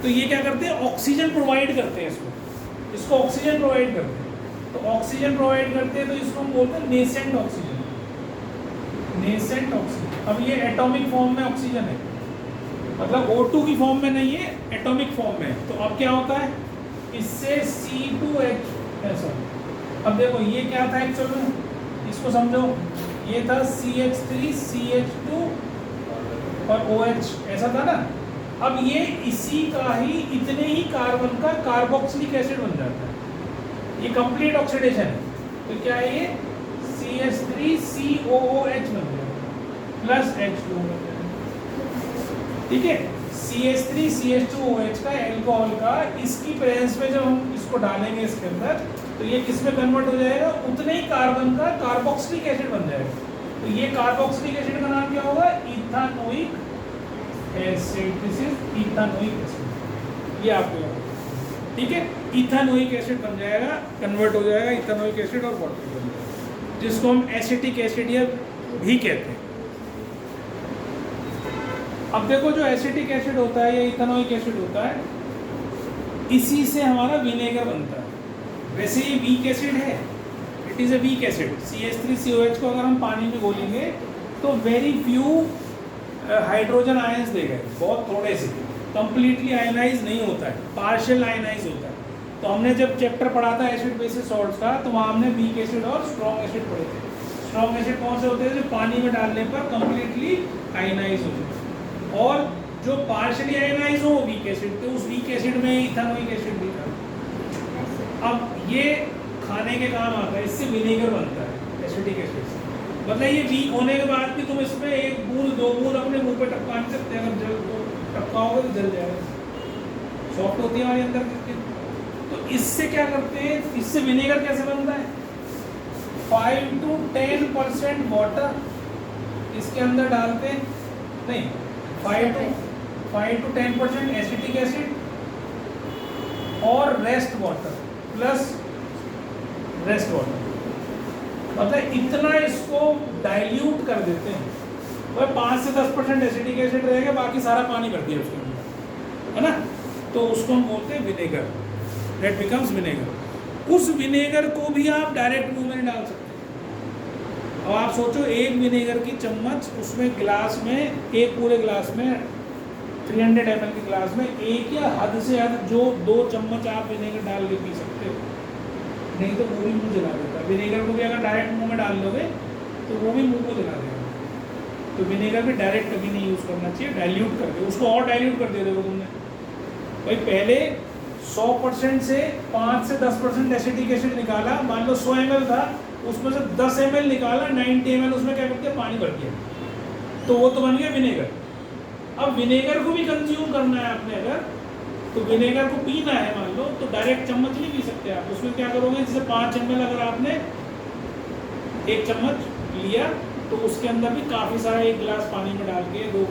तो ये क्या करते हैं, ऑक्सीजन प्रोवाइड करते हैं इसको ऑक्सीजन प्रोवाइड करते हैं। तो ऑक्सीजन प्रोवाइड करते हैं तो इसको हम बोलते हैं नेसेंट ऑक्सीजन, नेसेंट ऑक्सीजन। अब ये एटॉमिक फॉर्म में ऑक्सीजन है, मतलब O2 की फॉर्म में नहीं है, एटॉमिक फॉर्म में। तो अब क्या होता है, इससे C2H ऐसा। अब देखो ये क्या था एक्चुअल में, इसको समझो, ये था CH3 CH2 और OH, ऐसा था ना। अब ये इसी का ही, इतने ही कार्बन का कार्बोक्सिलिक एसिड बन जाता है, ये कंप्लीट ऑक्सीडेशन है। तो क्या है ये CH3COOH बन गया प्लस H2, ठीक है। CH3 CH2OH का एल्कोहल का इसकी प्रेजेंस में जब हम इसको डालेंगे इसके अंदर तो ये किस में कन्वर्ट हो जाएगा, उतने ही कार्बन का कार्बोक्सिलिक एसिड बन जाएगा। तो ये कार्बोक्सिलिक एसिड का नाम क्या होगा, ethanoic acid. This is ethanoic acid, ये आपको याद रखना, ठीक है। इथानोइक एसिड बन जाएगा, कन्वर्ट हो जाएगा इथानोइक एसिड और वाटर बन जाएगा, जिसको हम एसिटिक एसिड या भी कहते हैं। अब देखो जो एसिटिक एसिड होता है या इथानोइक एसिड होता है, इसी से हमारा विनेगर बनता है। वैसे ये वीक एसिड है, it is a weak acid. CH3COH को अगर हम पानी में घोलेंगे तो वेरी फ्यू हाइड्रोजन आयंस देगा, बहुत थोड़े से, कंप्लीटली आयनाइज नहीं होता है, पार्शियल आयनाइज होता है। तो हमने जब चैप्टर पढ़ा था एसिड बेसिस सॉल्ट्स का, तो वहाँ हमने वीक एसिड और स्ट्रॉन्ग एसिड पढ़े थे। स्ट्रॉन्ग एसिड कौन से होते हैं, जो पानी में डालने पर कंप्लीटली आयनाइज होते हैं, और जो पार्शियली आयनाइज हो वो वीक एसिड। तो उस वीक एसिड में इथानोइक एसिड भी था। अब ये खाने के काम आता है, इससे विनेगर बनता है एसिटिक एसिड से। मतलब ये वीक होने के बाद भी तुम इसमें एक बूंद दो बूंद अपने मुंह पे टपका नहीं सकते, अगर जल तो टपकाओगे तो जल जाएगा, सॉफ्ट होती है हमारे अंदर की स्किन। तो इससे क्या करते हैं, इससे विनेगर कैसे बनता है, 5 to 10% वाटर इसके अंदर डालते हैं, नहीं 5 to 10% एसिटिक एसिड और rest water plus rest water, मतलब इतना इसको डाइल्यूट कर देते हैं। वह 5 से 10% एसिटिक एसिड रहेगा, बाकी सारा पानी कर दिया उसके अंदर, है ना। तो उसको हम बोलते हैं विनेगर, दैट बिकम्स विनेगर। उस विनेगर को भी आप डायरेक्ट मुंह में नहीं डाल सकते। अब आप सोचो, एक विनेगर की चम्मच, उसमें गिलास में, एक पूरे गिलास में 300 ml के गिलास में एक या हद से हद जो 2 चम्मच आप विनेगर डाल के पी सकते हो, नहीं तो वो भी मुंह जला देता है। विनेगर को भी अगर डायरेक्ट मुंह में डाल लोगे तो वो भी मुंह को जला देगा। तो विनेगर भी डायरेक्ट कभी नहीं यूज़ करना चाहिए, डाइल्यूट करके उसको और डाइल्यूट कर देते हो तुमने। भाई पहले 100% से 5 से 10% एसिटिक एसिड निकाला, मान लो 100 ml था, उसमें से 10 ml निकाला, 90 ml उसमें क्या करते हैं, पानी भर दिया, तो वो तो बन गया विनेगर। अब विनेगर को भी कंज्यूम करना है आपने अगर, तो विनेगर को पीना है मान लो, तो डायरेक्ट चम्मच नहीं पी सकते आप। उसमें क्या करोगे, जैसे 5 ml अगर आपने 1 चम्मच लिया तो उसके अंदर भी काफ़ी सारा 1 गिलास पानी में डाल के 2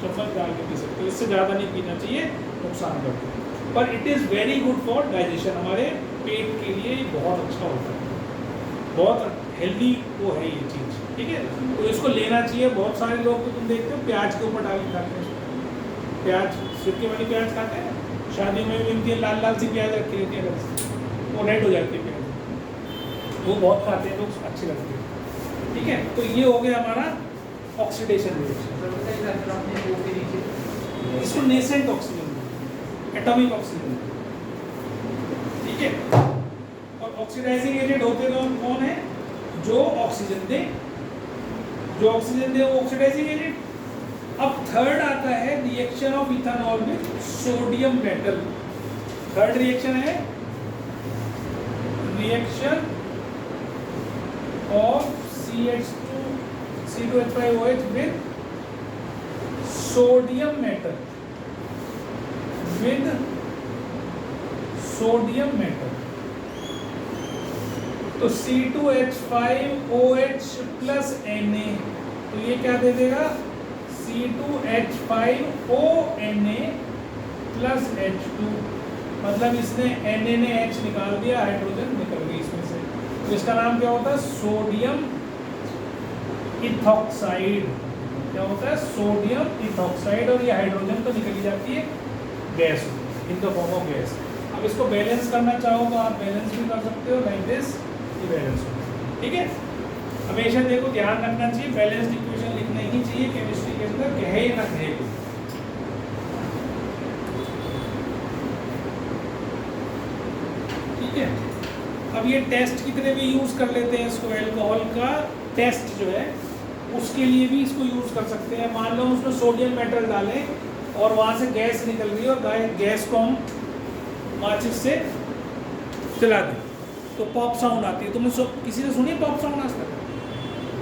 चम्मच डाल के पी सकते हो। इससे ज़्यादा नहीं पीना चाहिए, नुकसान करते हैं। पर it is very good for digestion, हमारे पेट के लिए बहुत अच्छा होता है, बहुत हेल्दी वो है ये चीज़, ठीक है। तो इसको लेना चाहिए। बहुत सारे लोग तो तुम देखते हो प्याज के ऊपर डाल के खाते हैं, प्याज सिरके वाली प्याज खाते हैं, शादी में भी मिलती है, लाल लाल सी प्याज रखी रहती है, वो रेड हो जाती है प्याज, वो बहुत खाते हैं लोग, अच्छी लगती है, ठीक है। तो ये हो गया हमारा ऑक्सीडेशन रिएक्शन। इसको नेसेंट ऑक्सीजन, एटॉमिक ऑक्सीजन, ठीक है। और ऑक्सीडाइजिंग एजेंट होते तो कौन है, जो ऑक्सीजन दे, जो ऑक्सीजन दे वो ऑक्सीडाइजिंग एजेंट। अब थर्ड आता है reaction of ethanol with sodium metal. Third reaction है reaction of C2H5OH with sodium metal, with sodium metal. तो C2H5OH प्लस Na, तो ये क्या दे देगा, C2H5ONa प्लस H2, मतलब इसने Na ने H निकाल दिया, हाइड्रोजन निकल गई इसमें से। तो इसका नाम क्या होता है, सोडियम इथॉक्साइड। क्या होता है, सोडियम इथॉक्साइड। और ये हाइड्रोजन तो निकल जाती है gas, in the form of gas. अब इसको बैलेंस करना चाहो तो आप बैलेंस भी कर सकते हो, लाइक दिस, ये बैलेंस हो, ठीक है। हमेशा देखो ध्यान रखना चाहिए, बैलेंस्ड इक्वेशन लिखना ही चाहिए केमिस्ट्री के अंदर, कहे ना कहे को। ठीक है। अब ये टेस्ट की तरह भी यूज़ कर लेते हैं इसको, एल्कोहल का टेस्ट जो है उसके लिए भी इसको यूज़ कर सकते हैं। मान लो उसमें सोडियम मेटल डालें और वहाँ से गैस निकल रही है, और गैस को हम माचिस से जला दें तो पॉप साउंड आती है। तुमने किसी ने सुनी पॉप साउंड आज तक?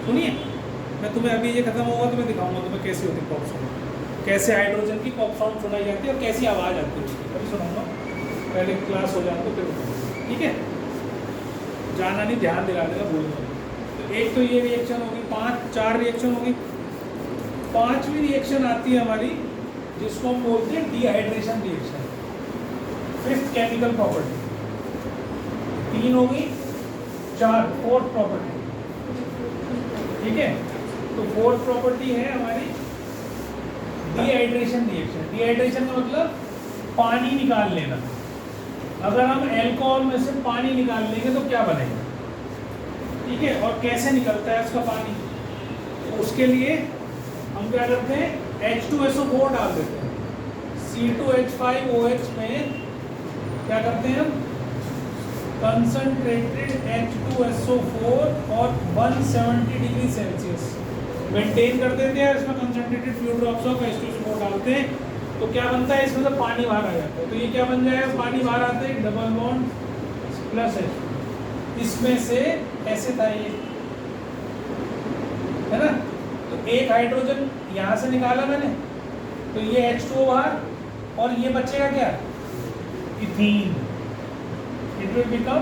सुनिए, मैं तुम्हें अभी ये खत्म होगा तो मैं दिखाऊंगा तुम्हें कैसी होती है पॉप साउंड। कैसे हाइड्रोजन की पॉप साउंड सुनाई जाती है और कैसी आवाज़ आती है उसकी, कभी सुनाऊंगा, पहले क्लास हो जाए तो फिर बताऊंगा, ठीक है। जाना नहीं, ध्यान दिला देगा, भूल जाओ। तो एक तो ये रिएक्शन होगी, 4 रिएक्शन होगी। 5वीं रिएक्शन आती है हमारी, जिसको हम बोलते हैं dehydration reaction. 5th chemical property, 3 होगी, 4 4th प्रॉपर्टी, ठीक है। तो 4th प्रॉपर्टी है हमारी डिहाइड्रेशन रिएक्शन। डिहाइड्रेशन का मतलब पानी निकाल लेना। अगर हम अल्कोहल में से पानी निकाल लेंगे तो क्या बनेगा, ठीक है। और कैसे निकलता है उसका पानी, तो उसके लिए हम क्या करते हैं, H2SO4 डाल देते हैं। C2H5OH में क्या करते हैं हम, कंसंट्रेटेड H2SO4 और 170 डिग्री सेल्सियस मेंटेन कर देते हैं। इसमें concentrated few drops of H2SO4 डालते हैं, तो क्या बनता है, इसमें से पानी बाहर आ जाता है। तो ये क्या बन जाएगा, पानी बाहर आते हैं, डबल बॉन्ड प्लस H, इसमें से ऐसे था ये, है ना। तो एक हाइड्रोजन यहाँ से निकाला मैंने, तो ये H2O बाहर, और ये बचेगा क्या, ethene. It will become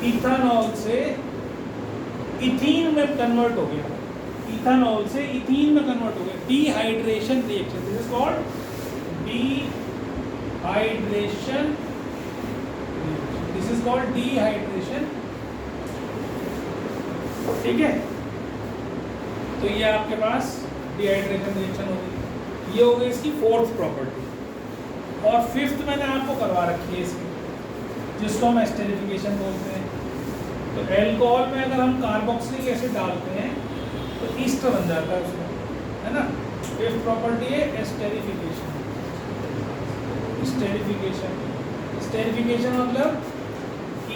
ethanol से इथीन में कन्वर्ट हो गया, इथेनॉल से इथीन में कन्वर्ट हो गया। Dehydration reaction, this is called dehydration, this is called dehydration, ठीक है। तो ये आपके पास डिहाइड्रेशन रिएक्शन होगी। ये हो गई इसकी 4th प्रॉपर्टी। और 5th मैंने आपको करवा रखी है इसकी, जिसको हम एस्टेरिफिकेशन बोलते हैं। तो अल्कोहल में अगर हम कार्बोक्सिलिक एसिड डालते हैं तो ईस्टर बन जाता है उसमें, है ना। 5th प्रॉपर्टी है एस्टेरिफिकेशन। एस्टेरिफिकेशन, एस्टेरिफिकेशन मतलब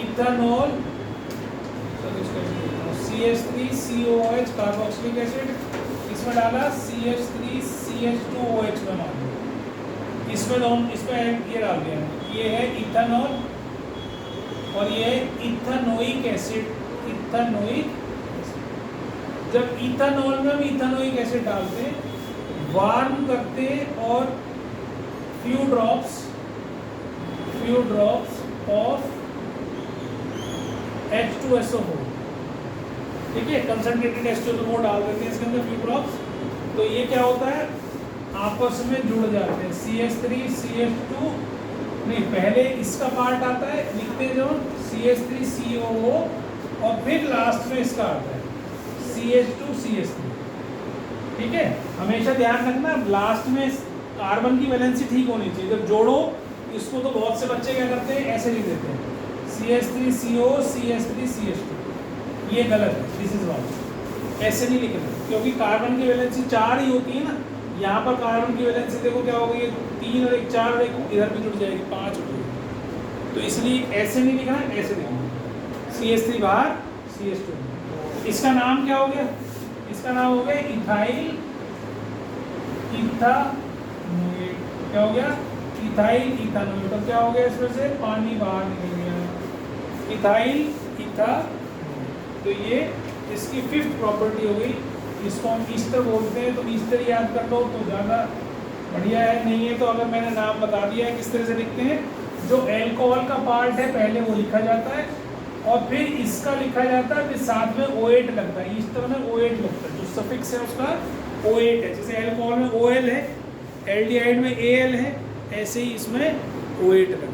इथेनॉल, CH3COOH कार्बोक्सिलिक एसिड, इसमें डाला CH3CH2OH में मान लो, इसमें ये डाल दिया, ये है इथेनॉल और ये है इथेनोइक एसिड। इथेनोइक, जब इथेनॉल में हम इथेनोइक एसिड डालते हैं, वार्म करते हैं और फ्यू ड्रॉप्स ऑफ H2SO4, ठीक है, कंसंट्रेटेड H2SO4 डाल देते हैं इसके अंदर, फ्यू ड्रॉप्स। तो ये क्या होता है, आपस में जुड़ जाते हैं, CH3CH2, नहीं पहले इसका पार्ट आता है, लिखते हैं जो CH3COO, और फिर लास्ट में इसका आता है CH2CH3, ठीक है। हमेशा ध्यान रखना, लास्ट में कार्बन की वैलेंसी ठीक होनी चाहिए। जब जोड़ो इसको तो बहुत से बच्चे क्या करते हैं, ऐसे लिख देते हैं CH3CO CH3CH2, ये गलत है, दिस इज रॉन्ग। ऐसे नहीं लिखना, क्योंकि कार्बन की वैलेंसी 4 ही होती है ना। यहाँ पर कार्बन की वैलेंसी देखो क्या हो गई, 3 और 1 4 और 1 इधर भी जुड़ जाएगी, 5 हो जाएगी। तो इसलिए ऐसे नहीं लिखना, ऐसे लिखना, CH3 बाहर CH2। इसका नाम क्या हो गया, इसका नाम हो गया इथाइल इथानोएट। क्या हो गया, इथाइल इथानोएट। तो क्या हो गया, इसमें से पानी बाहर निकल गया, इथाइल इथानोएट। तो ये इसकी 5th प्रॉपर्टी हो गई। इसको हम ईस्टर बोलते हैं, तो ईस्टर याद कर लो तो ज़्यादा बढ़िया है। नहीं है तो अगर मैंने नाम बता दिया है किस तरह से लिखते हैं, जो अल्कोहल का पार्ट है पहले वो लिखा जाता है और फिर इसका लिखा जाता है, फिर साथ में O8 लगता है। ईस्टर में O8 लगता है, जो सफिक्स है उसका O8 है। जैसे अल्कोहल में OL है, एल्डिहाइड में AL है, ऐसे ही इसमें O8 लगता है,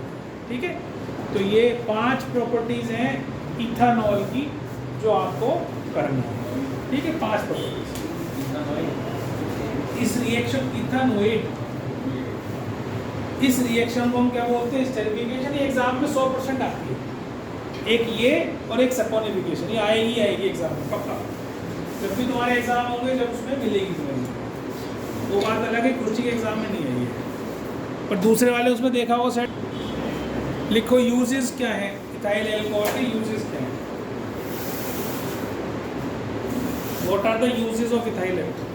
ठीक है। तो ये 5 प्रॉपर्टीज़ हैं इथेनॉल की जो आपको करनी है, ठीक है। 5 प्रॉपर्टीज इस रिएक्शन इथेनोएट, इस रिएक्शन को हम क्या बोलते हैं, स्टेरिफिकेशन। ये एग्जाम में 100% आती है, एक ये और एक सपोनिफिकेशन, ये आएगी एग्जाम में पक्का। जब भी तुम्हारे एग्जाम होंगे जब उसमें मिलेगी तुम्हें, वो बात अलग है, कुर्सी के एग्जाम में नहीं आई है, पर दूसरे वाले उसमें देखा होगा सेट। लिखो यूजेस क्या है, इथाइल अल्कोहल के यूजेस क्या है। What are the uses of ethyl alcohol?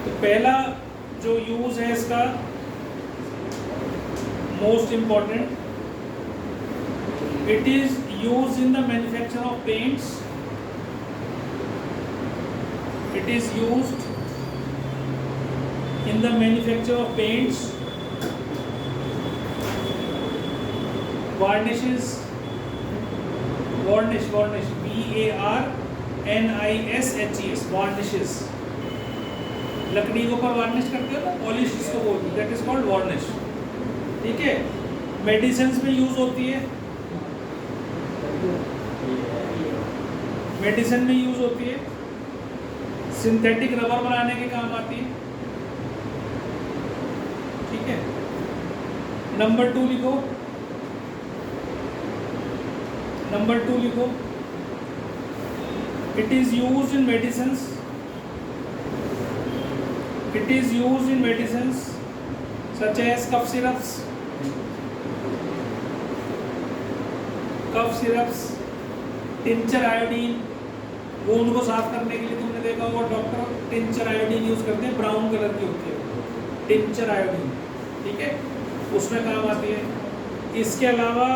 तो पहला जो यूज है इसका most important, it is use in the manufacture of paints, it is used in the manufacture of paints, varnishes, varnish, VARNISHES, varnishes, लकड़ी के ऊपर वार्निश करते हो ना, पॉलिश इसको बोलते हैं, दैट इज कॉल्ड वार्निश। ठीक है, मेडिसिन्स में यूज होती है, मेडिसिन में यूज होती है, सिंथेटिक रबर बनाने के काम आती है। ठीक है, नंबर 2 लिखो, नंबर 2 लिखो, it is used in medicines, it is used in medicines such as cough syrups, tincture iodine, wound को साफ करने के लिए तुमने देखा होगा डॉक्टर टिंचर आयोडीन यूज करते हैं, ब्राउन कलर की होती है टिंचर आयोडीन। ठीक है, उसमें काम आती है। इसके अलावा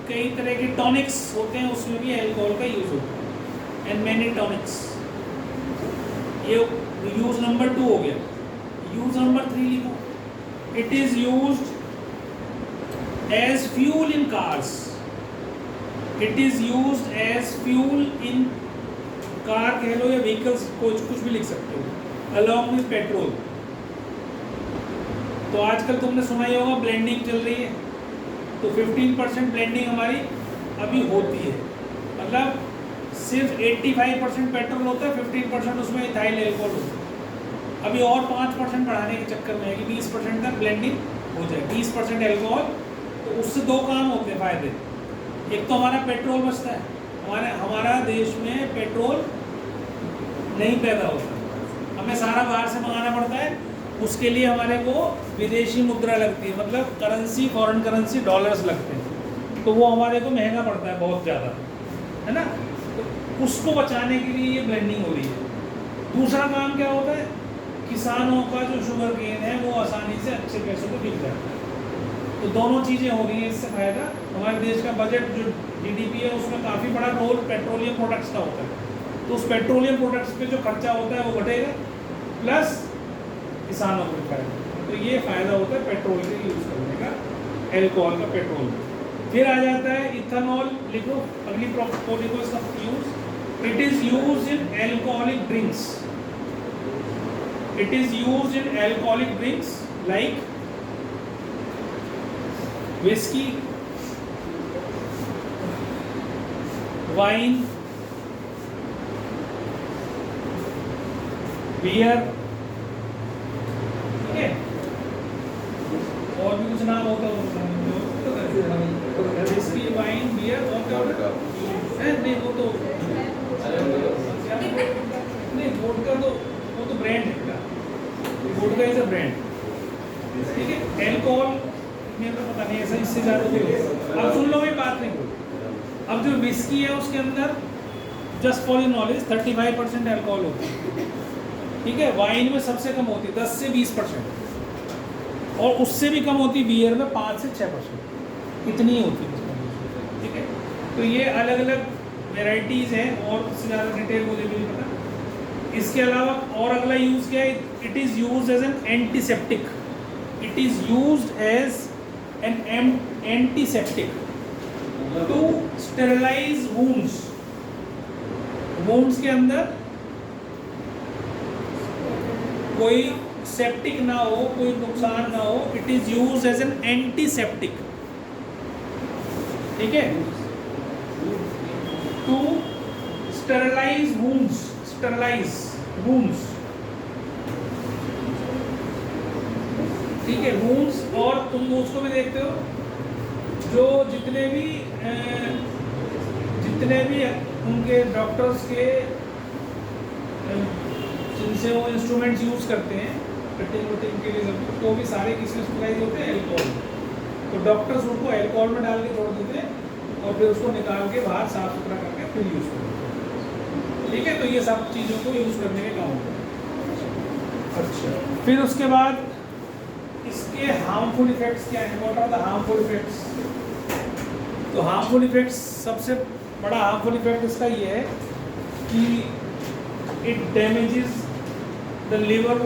कई तरह के टॉनिक्स होते हैं, उसमें भी अल्कोहल का यूज होता है, एंड मैनी टॉनिक्स। ये यूज नंबर 2 हो गया। यूज नंबर 3 लिखो, it is used as fuel in cars, it is used as fuel in car कह लो या व्हीकल्स, कुछ भी लिख सकते हो, अलॉन्ग विद पेट्रोल। तो आजकल तुमने सुना ही होगा ब्लेंडिंग चल रही है, तो 15% ब्लेंडिंग हमारी अभी होती है, मतलब सिर्फ 85% पेट्रोल होता है, 15% उसमें इथाइल एल्कोहल होता है। अभी और 5% बढ़ाने के चक्कर में है कि 20% तक ब्लेंडिंग हो जाए, 20% एल्कोहल। तो उससे 2 काम होते हैं फायदे, एक तो हमारा पेट्रोल बचता है, हमारा देश में पेट्रोल नहीं पैदा होता, हमें सारा बाहर से मंगाना पड़ता है, उसके लिए हमारे को विदेशी मुद्रा लगती है, मतलब करेंसी, फॉरेन करेंसी, डॉलर्स लगते हैं, तो वो हमारे को महंगा पड़ता है बहुत ज़्यादा, है ना। तो उसको बचाने के लिए ये ब्लेंडिंग हो रही है। दूसरा काम क्या होता है, किसानों का जो शुगर केन है वो आसानी से अच्छे पैसों को बिक जाता है। तो दोनों चीज़ें हो रही हैं, इससे फायदा। हमारे देश का बजट जो GDP है उसमें काफ़ी बड़ा रोल पेट्रोलियम प्रोडक्ट्स का होता है, तो उस पेट्रोलियम प्रोडक्ट्स पे जो खर्चा होता है वो घटेगा, प्लस किसानों को भी फायदा। तो ये फ़ायदा होता है पेट्रोल के यूज़ करने का, एल्कोहल का पेट्रोल। फिर आ जाता है इथेनॉल, लिखो अगली लिखो इसका use, it is used in alcoholic drinks, it is used in alcoholic drinks like whiskey, wine, beer, ठीक है। और भी कुछ नाम होता है whiskey, wine, beer और क्या होता है? नहीं वो तो नहीं, वोडका तो वो तो ब्रांड है का, वोडका इज अ ब्रांड। ठीक है, एल्कोहल मेरे को पता नहीं, ऐसा इससे ज़्यादा भी अब सुन लो, मैं बात नहीं बोलूँ। अब जो विस्की है उसके अंदर just for your knowledge 35% alcohol होती है। ठीक है, वाइन में सबसे कम होती है 10 से 20%, और उससे भी कम होती है बियर में 5 से 6%, इतनी ही होती है। ठीक है, तो ये अलग अलग वेराइटीज़ हैं, और उससे ज़्यादा डिटेल मुझे भी नहीं पता। इसके अलावा और अगला यूज़ क्या है, it is used as an antiseptic, it is used as an antiseptic to sterilize wounds, wounds के अंदर कोई सेप्टिक ना हो, कोई नुकसान ना हो, it is used as an antiseptic. ठीक है, to sterilise wounds, sterilise wounds. ठीक है, वूंड्स, और तुम उसको भी देखते हो जो जितने भी उनके डॉक्टर्स के जिनसे वो इंस्ट्रूमेंट्स यूज़ करते हैं कटिंग वटिंग के लिए, तो भी सारे किसमें स्पेशलाइज होते हैं, एल्कोहल। तो डॉक्टर्स उनको एल्कोहल में डाल के छोड़ देते हैं, और फिर उसको निकाल के बाहर साफ सुथरा करके फिर यूज़ करते हैं। ठीक है, तो ये सब चीज़ों को यूज़ करने के काम होता है। अच्छा, फिर उसके बाद इसके हार्मफुल इफेक्ट्स क्या है, what are the harmful effects. तो हार्मफुल इफेक्ट्स, सबसे बड़ा हार्मफुल इफेक्ट इसका ये है कि it damages the liver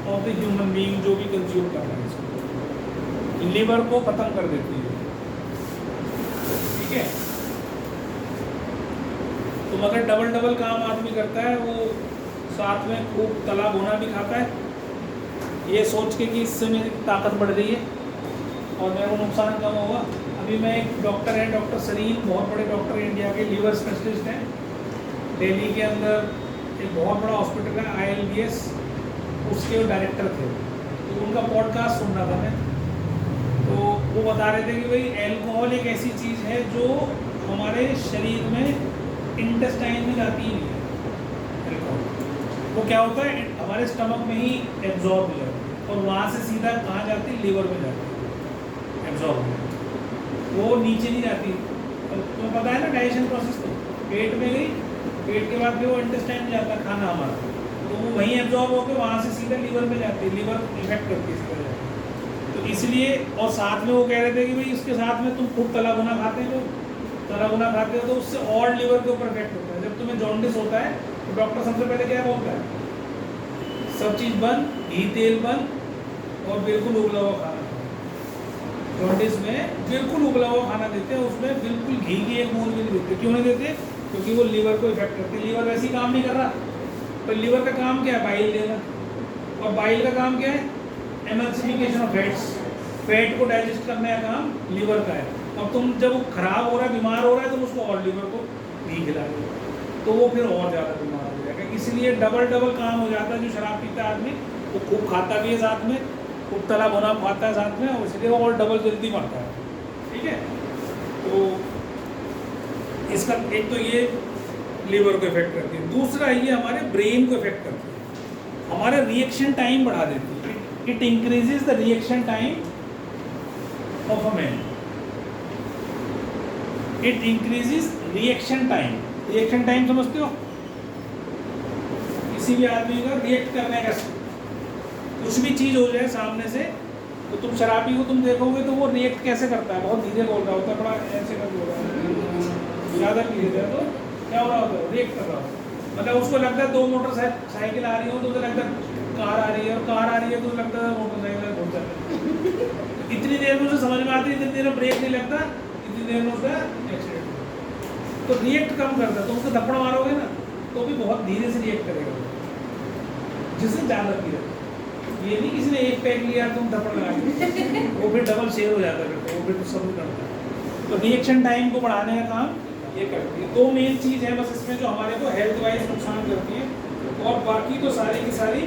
of the human being जो भी कंज्यूम कर रहा है इसको, लीवर को खत्म कर देती है। ठीक है, तो मगर डबल डबल काम आदमी करता है, वो साथ में खूब तला भुना भी खाता है, ये सोच के कि इससे मेरी ताकत बढ़ रही है और मेरे को नुकसान कम होगा। अभी मैं एक डॉक्टर है, डॉक्टर सलीम, बहुत बड़े डॉक्टर हैं, इंडिया के लीवर स्पेशलिस्ट हैं। दिल्ली के अंदर एक बहुत बड़ा हॉस्पिटल है ILBS, उसके वो डायरेक्टर थे, तो उनका पॉडकास्ट सुन रहा था मैं, तो वो बता रहे थे कि भाई एल्कोहल एक ऐसी चीज़ है जो हमारे शरीर में इंटेस्टाइन में जाती ही नहीं है। एल्कोहल वो क्या होता है, हमारे स्टमक में ही एब्जॉर्ब हो जाती है और वहाँ से सीधा कहाँ जाती है, लीवर में जाती है एब्जॉर्ब, वो नीचे नहीं जाती। तो पता है ना डाइजेशन प्रोसेस, तो पेट में गई, पेट के बाद फिर वो इंटेस्टाइन में जाता है खाना हमारा, तो वो वहीं एब्जॉर्ब होकर वहाँ से सीधा लीवर में जाती है, लीवर इफेक्ट करती है सीधा जाती है। तो इसलिए, और साथ में वो कह रहे थे कि भाई इसके साथ में तुम खूब तला भुना खाते हो, तला भुना खाते हो तो उससे और लीवर के ऊपर इफेक्ट होता है। जब तुम्हें जॉन्डिस होता है तो डॉक्टर सबसे पहले क्या बोलता है, सब चीज़ बंद, घी तेल बंद और बिल्कुल उबला हुआ खाना। जॉन्डिस में बिल्कुल उबला हुआ खाना देते हैं, उसमें बिल्कुल घी की एक बूंद भी नहीं देते। क्यों नहीं देते, क्योंकि वो लीवर को इफेक्ट करती है। लीवर वैसे ही काम नहीं कर रहा, तो लीवर का काम क्या है, बाइल देना, और बाइल का काम क्या है, एमल्सिफिकेशन ऑफ फैट्स, फैट को डाइजेस्ट करने का काम लीवर का है। अब तुम जब वो खराब हो रहा है, बीमार हो रहा है, तो उसको और लीवर को घी खिला दो, तो वो फिर और ज़्यादा बीमार हो जाएगा। इसलिए डबल डबल काम हो जाता है। जो शराब पीता है आदमी, वो खूब खाता भी है साथ में, खूब तला भुना खाता है साथ में, और इसलिए वो और डबल जल्दी मरता है। ठीक है, तो इसका एक तो ये लीवर को इफेक्ट करती है, दूसरा ये हमारे ब्रेन को इफेक्ट करती है, हमारा रिएक्शन टाइम बढ़ा देती है। It increases the reaction time of a man, it increases reaction time. Reaction time समझते हो, किसी भी आदमी का रिएक्ट करने का, कुछ भी चीज़ हो जाए सामने से, तो तुम शराबी को तुम देखोगे तो वो रिएक्ट कैसे करता है, बहुत धीरे बोल रहा होता है, बड़ा ऐसे कर बोल रहा है, ज़्यादा पी लेता है तो क्या हो रहा होता है, रिएक्ट कर रहा होता है। मतलब उसको लगता है 2 मोटरसाइकिल आ रही हो तो उसे लगता है कार आ रही है, और कार आ रही है तो लगता है मोटरसाइकिल घुस जाता है। इतनी देर में उसे समझ में आती है, इतनी देर में ब्रेक नहीं लगता, इतनी देर में उसका एक्सीडेंट। तो रिएक्ट कम करता है, तो उसको थप्पड़ मारोगे ना तो भी बहुत धीरे से रिएक्ट करेगा, जिससे ज़्यादा पी रहे। ये नहीं किसी ने एक पैक लिया तुम थप्पड़ लगा के, वो फिर डबल शेयर हो जाता है, वो फिर तो सब करता है। तो रिएक्शन टाइम को बढ़ाने का काम ये करती है। 2 मेन चीज़ है बस इसमें जो हमारे को हेल्थ वाइज नुकसान करती है, और बाकी तो सारी की सारी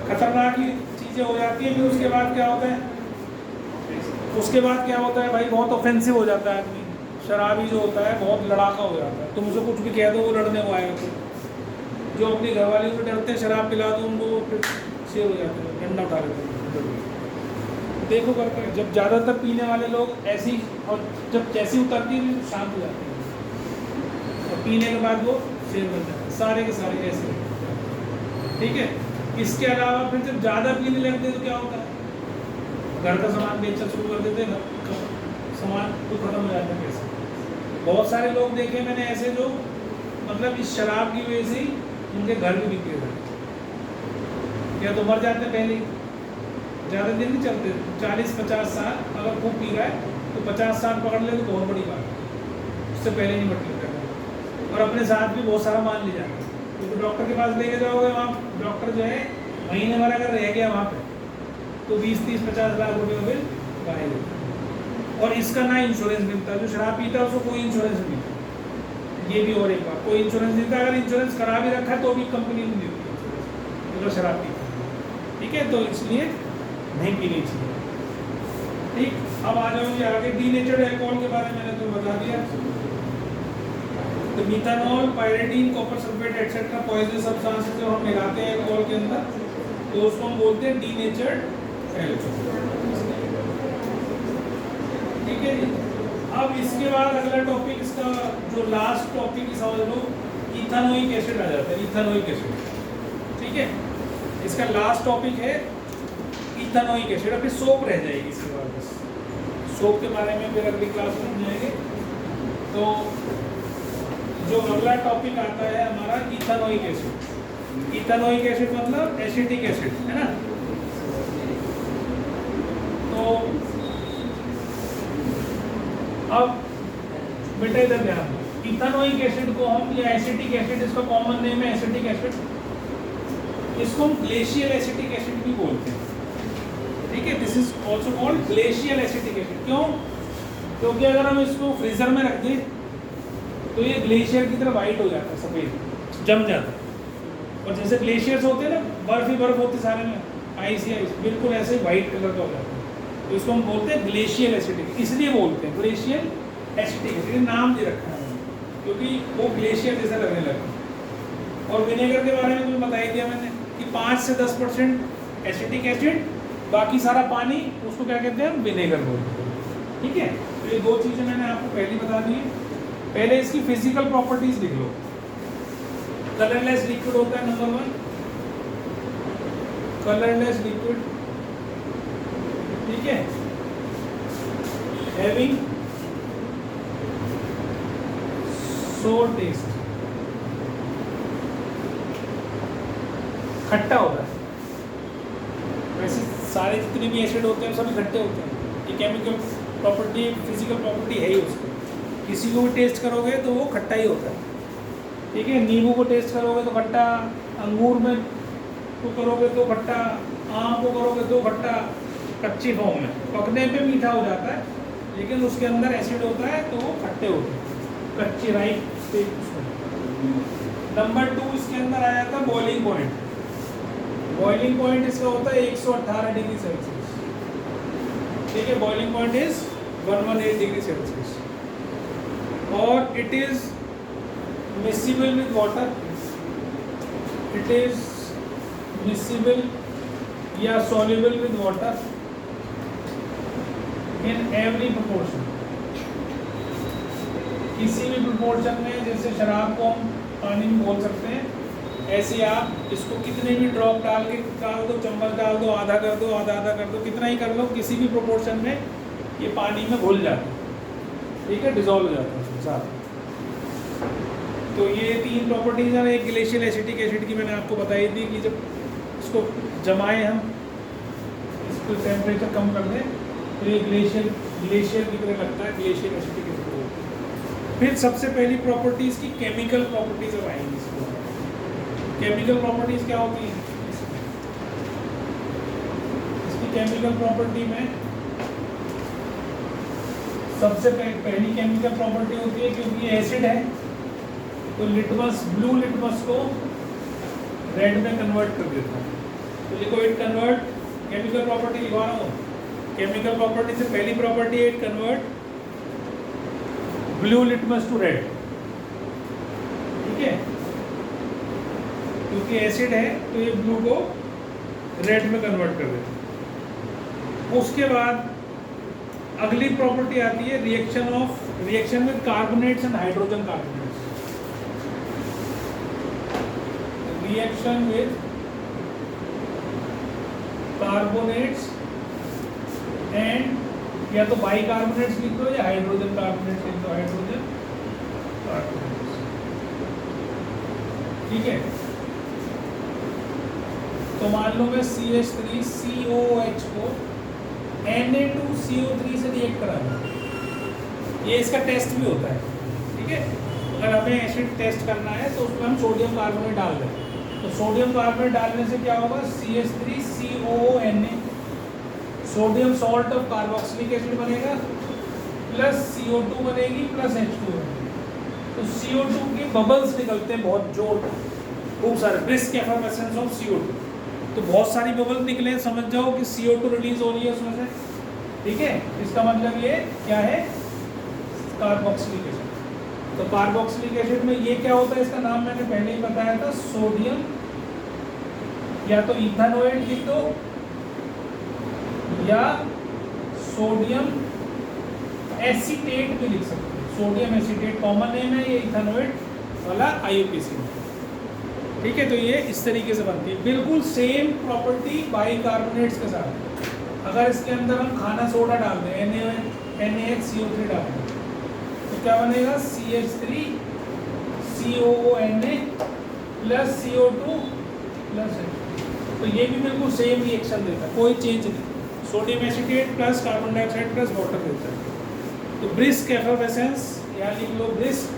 खतरनाक ही चीज़ें हो जाती हैं। फिर उसके बाद क्या होता है, उसके बाद क्या होता है भाई, बहुत ऑफेंसिव हो जाता है आदमी। शराबी जो होता है बहुत लड़ाका हो जाता है, तुम उसे कुछ भी कह दो वो लड़ने को आएगा। तो जो अपनी घरवाली से डरते हैं, शराब पिला दो उनको, फिर शेर हो जाते हैं, डंडा उठा लेते हैं। देखो करके जब ज़्यादातर पीने वाले लोग ऐसी, और जब जैसी उतरती है शांत हो जाते हैं, और पीने के बाद वो शेर बन जाते हैं, सारे के सारे ऐसे। ठीक है, इसके अलावा फिर जब ज़्यादा पीने लगते हैं तो क्या होता है, घर का सामान बेचना शुरू कर देते हैं, सामान तो खत्म हो जाता है कैसे। बहुत सारे लोग देखे मैंने ऐसे जो मतलब इस शराब की वजह से ही उनके घर भी बिक गए, या तो मर जाते पहले ही, ज़्यादा दिन नहीं चलते। 40-50 साल अगर खूब पी रहा है तो 50 साल पकड़ ले तो बहुत बड़ी बात है, उससे पहले नहीं मर लेता। और अपने साथ भी बहुत सारा मान ले जाता है, क्योंकि डॉक्टर के पास लेके जाओगे, वहाँ डॉक्टर जो है महीने भर अगर रह गया वहाँ पे तो 20-30-50 लाख रुपये का बिल गायब। और इसका ना इंश्योरेंस मिलता, जो शराब पीता है उसको कोई इंश्योरेंस नहीं मिलता। ये भी और एक बात, कोई इंश्योरेंस नहीं मिलता। अगर इंश्योरेंस करा भी रखा है तो भी कंपनी नहीं देती अगर शराब पीता है। ठीक है, तो इसलिए नहीं पीनी चाहिए। ठीक, अब आ जाऊँगी आगे। डीनेचर्ड अल्कोहल के बारे में मैंने तो बता दिया। तो methanol, pyridine, copper sulphate etcetera poisonous substances जो हम मिलाते हैं अल्कोहल के अंदर, तो उसको हम बोलते हैं डीनेचर्ड अल्कोहल। ठीक है जी। अब इसके बाद अगला टॉपिक, इसका जो लास्ट टॉपिक समझ लो, इथेनोइक एसिड आ जाता है। इथेनोइक एसिड, ठीक है, इसका लास्ट टॉपिक है इथेनोइक एसिड। अभी सोप रह जाएगी इसके बाद, बस सोप के बारे में फिर अगली क्लास में जाएंगे। तो जो अगला टॉपिक आता है हमारा इथेनोइक एसिड। इथेनोइक एसिड मतलब एसिटिक एसिड, है ना। तो अब बेटा इधर ध्यान दो, इथेनोइक एसिड को हम, या एसिटिक एसिड, इसका कॉमन नेम है एसिटिक एसिड, इसको हम ग्लेशियल एसिटिक एसिड भी बोलते हैं, ठीक है। This is also called glacial acetic acid. क्यों? क्योंकि अगर हम इसको फ्रीजर में रख दें तो ये ग्लेशियर की तरह वाइट हो जाता है, सफ़ेद जम जाता है। और जैसे ग्लेशियर्स होते हैं ना, बर्फ ही बर्फ होती है सारे में, आइस ही आइस, बिल्कुल ऐसे ही वाइट कलर का हो जाता है। तो इसको हम बोलते हैं ग्लेशियल एसिटिक, इसलिए बोलते हैं ग्लेशियल एसिटिक एसिड, नाम दे रखा है क्योंकि वो ग्लेशियर जैसा लगने लगा। और विनेगर के बारे में तुम्हें बता ही दिया मैंने कि 5 से 10% एसिटिक एसिड, बाकी सारा पानी, उसको क्या कहते हैं, विनेगर बोलते हैं, ठीक है। तो ये दो चीज़ें मैंने आपको पहले बता दी। पहले इसकी फिजिकल प्रॉपर्टीज लिख लो। कलरलेस लिक्विड होता है नंबर 1, कलरलेस लिक्विड, ठीक है। हैविंग सोर टेस्ट, खट्टा होता है। वैसे सारे जितने भी एसिड होते हैं सभी खट्टे होते हैं, ये केमिकल प्रॉपर्टी, फिजिकल प्रॉपर्टी है ही उसकी। किसी को भी टेस्ट करोगे तो वो खट्टा ही होता है, ठीक है। नींबू को टेस्ट करोगे तो खट्टा, अंगूर में को करोगे तो खट्टा, आम को करोगे तो खट्टा, कच्ची फॉर्म में। पकने पे मीठा हो जाता है, लेकिन उसके अंदर एसिड होता है तो वो खट्टे होते हैं, कच्ची राइट स्टेज में। नंबर 2 इसके अंदर आ जाता है बॉइलिंग पॉइंट। बॉइलिंग पॉइंट इसका होता है 118 डिग्री सेल्सियस, ठीक है। Boiling point is 118 degree Celsius. और it is miscible with water, it is miscible या soluble with water in every proportion. किसी भी प्रोपोर्शन में, जैसे शराब को हम पानी में घोल सकते हैं, ऐसे आप इसको कितने भी ड्रॉप डाल दो, चम्मच डाल दो, आधा कर दो, आधा कर दो, कितना ही कर लो, किसी भी प्रोपोर्शन में ये पानी में घुल जाता है, ठीक है, डिजोल्व हो जाता है उसके साथ। तो ये 3 प्रॉपर्टीज हैं। एक ग्लेशियल एसिटिक एसिड की मैंने आपको बताई थी कि जब इसको जमाएं हम, इसको टेम्परेचर कम कर दें तो ये ग्लेशियर की तरह लगता है, ग्लेशियल एसिटिक एसिड को। फिर सबसे पहली प्रॉपर्टीज की केमिकल प्रॉपर्टीज अब आएंगी। इसको केमिकल प्रॉपर्टीज क्या होती हैं? इसकी केमिकल प्रॉपर्टी में सबसे पहली केमिकल प्रॉपर्टी होती है, क्योंकि ये एसिड है तो लिटमस, ब्लू लिटमस को रेड में कन्वर्ट कर देता है। तो लिखो इट कन्वर्ट, केमिकल प्रॉपर्टी लिखवा रहा हूँ। केमिकल प्रॉपर्टी से पहली प्रॉपर्टी है it convert blue litmus to red, ठीक है। क्योंकि एसिड है तो ये ब्लू को रेड में कन्वर्ट कर देता है। उसके बाद अगली प्रॉपर्टी आती है reaction with carbonates and hydrogen carbonates. Reaction with carbonates and, या तो बाइकार्बोनेट्स लिख दो या हाइड्रोजन कार्बोनेट्स लिख दो, हाइड्रोजन कार्बोनेट्स, ठीक है। तो मान लो मैं CH3COOH को Na2CO3 से रिएक्ट करा दूँ, ये इसका टेस्ट भी होता है, ठीक है। अगर हमें एसिड टेस्ट करना है तो उसमें हम सोडियम कार्बोनेट डाल दें, तो सोडियम कार्बोनेट डालने से क्या होगा, CH3COONA, sodium salt of carboxylic acid बनेगा, प्लस CO2 बनेगी, प्लस H2 बनेगी। तो CO2 के बबल्स निकलते हैं बहुत जोर, खूब सारे, ब्रिस्क एफर्वेसेंस ऑफ CO2। तो बहुत सारी बबल्स निकले, समझ जाओ कि CO2 रिलीज हो रही है उसमें से, ठीक है। इसका मतलब ये क्या है, कार्बोक्सिलिक एसिड। तो कार्बोक्सिलिक एसिड में ये क्या होता है, इसका नाम मैंने पहले ही बताया था, सोडियम, या तो इथेनोएट लिख दो या सोडियम एसीटेट भी लिख सकते हो। सोडियम एसीटेट कॉमन नेम है, ये इथेनोएट वाला IUPAC, ठीक है। तो ये इस तरीके से बनती है, बिल्कुल सेम प्रॉपर्टी बाइकार्बोनेट्स के साथ। अगर इसके अंदर हम खाना सोडा डाल दें, NaHCO3 डाल दें, तो क्या बनेगा, CH3COONA plus CO2 plus H2। तो ये भी बिल्कुल सेम रिएक्शन देता है, कोई चेंज नहीं। Sodium acetate plus carbon dioxide plus water देता है। तो ब्रिस्क एफर्वेसेंस, यहाँ लिख लो brisk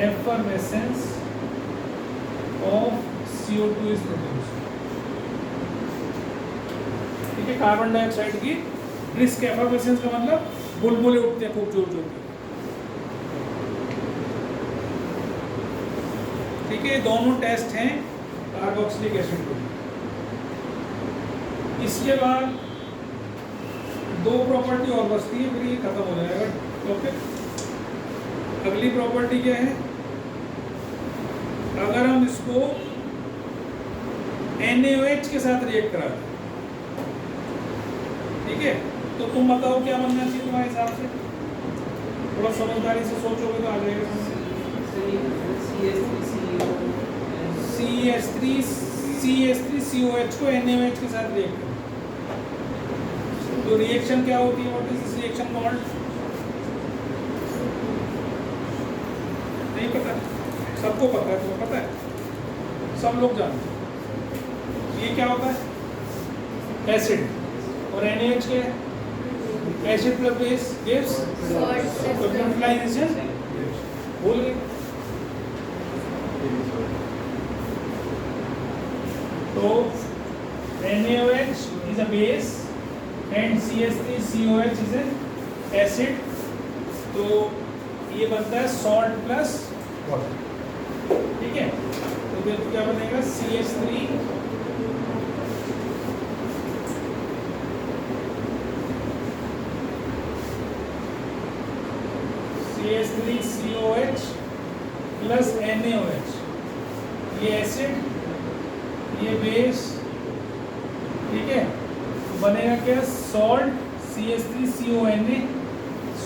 effervescence of CO2 is produced. ठीक है, कार्बन डाइऑक्साइड की ब्रिस्क एफर्वेसेंस का मतलब बुलबुले उठते हैं खूब जोर जोर के। ठीक है, दोनों टेस्ट हैं कार्बोक्सिलिक एसिड को। इसके बाद दो प्रॉपर्टी और बचती है, फिर ये खत्म हो जाएगा। ओके, अगली प्रॉपर्टी क्या है? अगर हम इसको NaOH के साथ रिएक्ट करा दें, ठीक है, तो तुम बताओ क्या बनना चाहिए तुम्हारे हिसाब से? थोड़ा समझदारी से सोचोगे तो आ जाएगा। CH3COH को NaOH के साथ रिएक्ट करो, तो रिएक्शन क्या होती है? What is this reaction called? नहीं पता? सबको पता है, तुम्हें पता है? सब लोग जानते हैं। ये क्या होता है? एसिड। और NaOH क्या है? Acid plus base gives neutralisation. भूल गए? तो NaOH is a base and CH3COH is an acid। तो ये बनता है salt plus water। ठीक है, तो देखो क्या बनेगा? CH3 CH3COH प्लस NaOH, ये एसिड ये बेस। ठीक है, तो बनेगा क्या? सॉल्ट CH3CONA,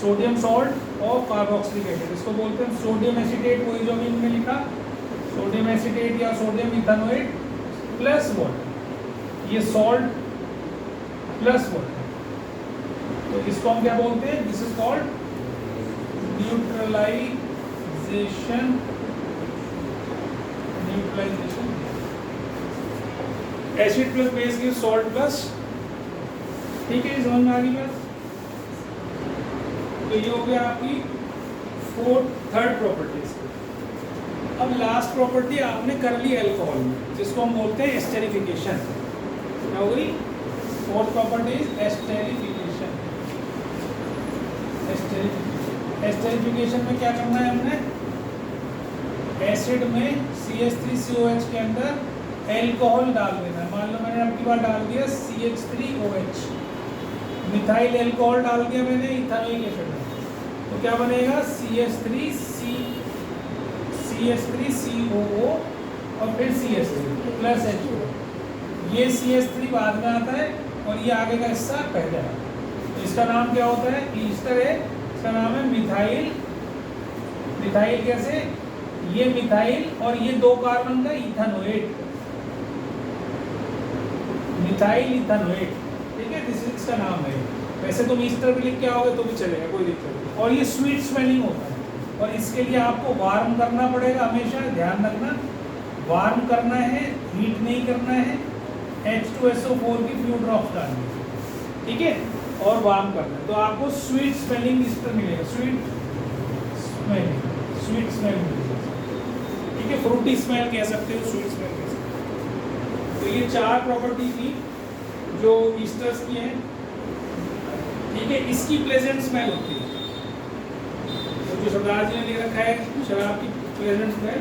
सोडियम सॉल्ट और कार्बोक्सिलिक एसिड। इसको बोलते हैं सोडियम एसीटेट, वही जो अभी में लिखा, सोडियम एसीटेट या सोडियम इथेनोएट प्लस वाटर। ये सॉल्ट प्लस वाटर, तो इसको हम क्या बोलते हैं? This is called neutralisation. Acid plus base की सॉल्ट प्लस। ठीक है, समझ में आ गई बात? तो ये हो गया आपकी थर्ड प्रॉपर्टीज। अब लास्ट प्रॉपर्टी आपने कर ली अल्कोहल में, जिसको हम बोलते हैं एस्टेरिफिकेशन। क्या हो गई? Fourth property is esterification. Esterification में क्या करना है हमने? एसिड में CH3COH के अंदर एल्कोहल डाल देना है। मान लो मैंने अब की बार डाल दिया CH3OH, मिथाइल एल्कोहल डाल दिया मैंने इथेनॉइक एसिड में, तो क्या बनेगा? CH3COO और फिर CH3 प्लस H2। ये CH3 बाद में आता है और ये आगे का हिस्सा पहले आता है। तो इसका नाम क्या होता है? ईस्टर है। इसका नाम है मिथाइल। मिथाइल कैसे? ये मिथाइल और ये दो कार्बन का इथेनोएट, मिथाइल इथेनोएट। ठीक है, दिस इसका नाम है। वैसे तुम ईस्टर भी लिख के आओगे तो भी चलेगा, कोई दिक्कत नहीं। और ये स्वीट स्मेलिंग होता है, और इसके लिए आपको वार्म करना पड़ेगा हमेशा, ध्यान रखना। वार्म करना है, हीट नहीं करना है। H2SO4 की फ्यू ड्रॉप्स डालनी है, ठीक है, और वार्म करना है, तो आपको स्वीट स्मेलिंग ईस्टर मिलेगा। स्वीट स्मेलिंग, ठीक है, फ्रूटी स्मेल कह सकते हो, स्वीट स्मेल कह सकते हो। तो ये चार प्रॉपर्टी थी जो ईस्टर्स की हैं। ठीक है, इसकी प्लेजेंट स्मेल होती है। तो जो सरदार जी ने लिख रखा है शराब की प्लेजेंट स्मेल,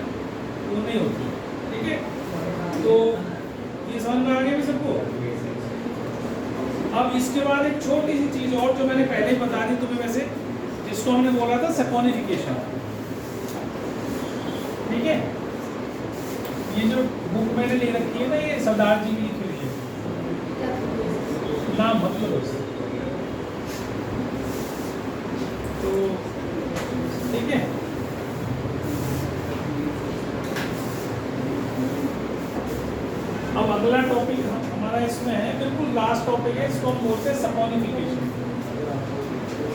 वो नहीं होती। ठीक है, तो ये समझ में आ गया भी सबको। अब इसके बाद एक छोटी सी चीज और जो मैंने पहले ही बता दी तुम्हें, वैसे जिसको हमने बोला था सैपोनिफिकेशन। ठीक है, ये जो बुक मैंने ले रखी है ना, ये सरदार जी की लिखी हुई है, नाम मतलब तो ठीक है। अब अगला टॉपिक हमारा इसमें है, बिल्कुल लास्ट टॉपिक है, इसको हम बोलते हैं सैपोनिफिकेशन।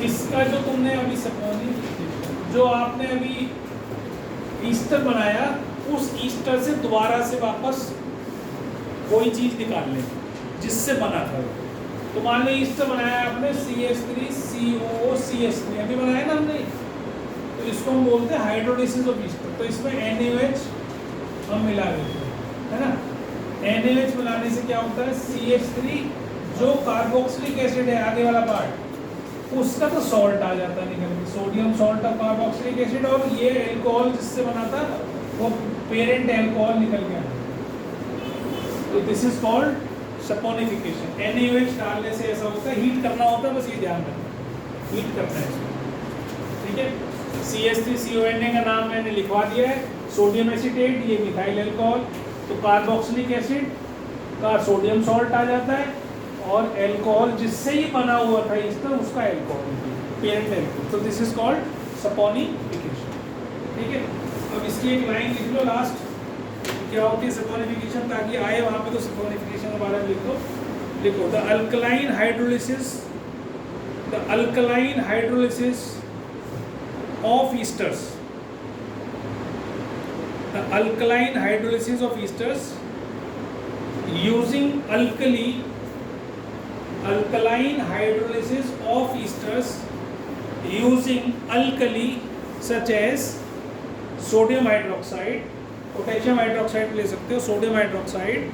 इसका जो तुमने अभी सैपोनिफिकेशन जो आपने अभी ईस्टर बनाया, उस ईस्टर से दोबारा से वापस कोई चीज़ निकाल लें जिससे बना था। तो मान लो ईस्टर बनाया आपने CH3COO अभी बनाया ना हमने, तो इसको हम बोलते हैं हाइड्रोलिसिस ऑफ ईस्टर। तो इसमें NaOH हम मिला देते हैं, है ना। NaOH मिलाने से क्या होता है, CH3 जो कार्बोक्सिलिक एसिड है आगे वाला पार्ट, उसका तो सॉल्ट आ जाता है निकल के, sodium salt of carboxylic acid, और ये एल्कोहल जिससे बना था वो पेरेंट एल्कोहल निकल गया। तो this is called saponification. NaOH डालने से ऐसा होता है, हीट करना होता है, बस ये ध्यान रखना, हीट करना है इसको, ठीक है। CH3CONA का नाम मैंने लिखवा दिया है, सोडियम एसीटेट, ये मिथाइल एल्कोहल। तो कार्बोक्सिलिक एसिड का सोडियम सॉल्ट आ जाता है, और एल्कोहल जिससे ही बना हुआ था ईस्टर उसका एल्कोहल, पेरेंट एल्कोहल। तो दिस इज कॉल्ड सपोनिफिकेशन, ठीक है। अब इसकी एक लाइन लिख लो लास्ट, क्या होती है सपोनिफिकेशन, ताकि आए वहाँ पे तो सपोनिफिकेशन के बारे में लिखो। The alkaline hydrolysis of esters, the alkaline hydrolysis of esters using alkaline hydrolysis of esters using alkali such as sodium hydroxide, potassium hydroxide ले सकते हो, sodium hydroxide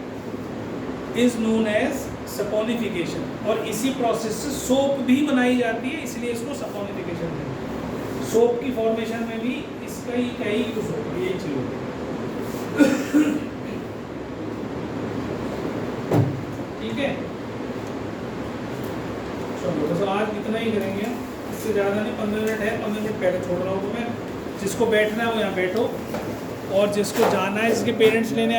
is known as saponification। और इसी प्रोसेस से सोप भी बनाई जाती है, इसलिए इसको saponification कहते हैं। सोप की फॉर्मेशन में भी इसका ही कई यूज होता है, यही चीज होती है, ठीक है। चलो तो आज इतना ही करेंगे, इससे ज़्यादा नहीं, 15 मिनट है, 15 मिनट पहले छोड़ रहा हूँ। तो मैं जिसको बैठना है वो यहाँ बैठो, और जिसको जाना है, जिसके पेरेंट्स लेने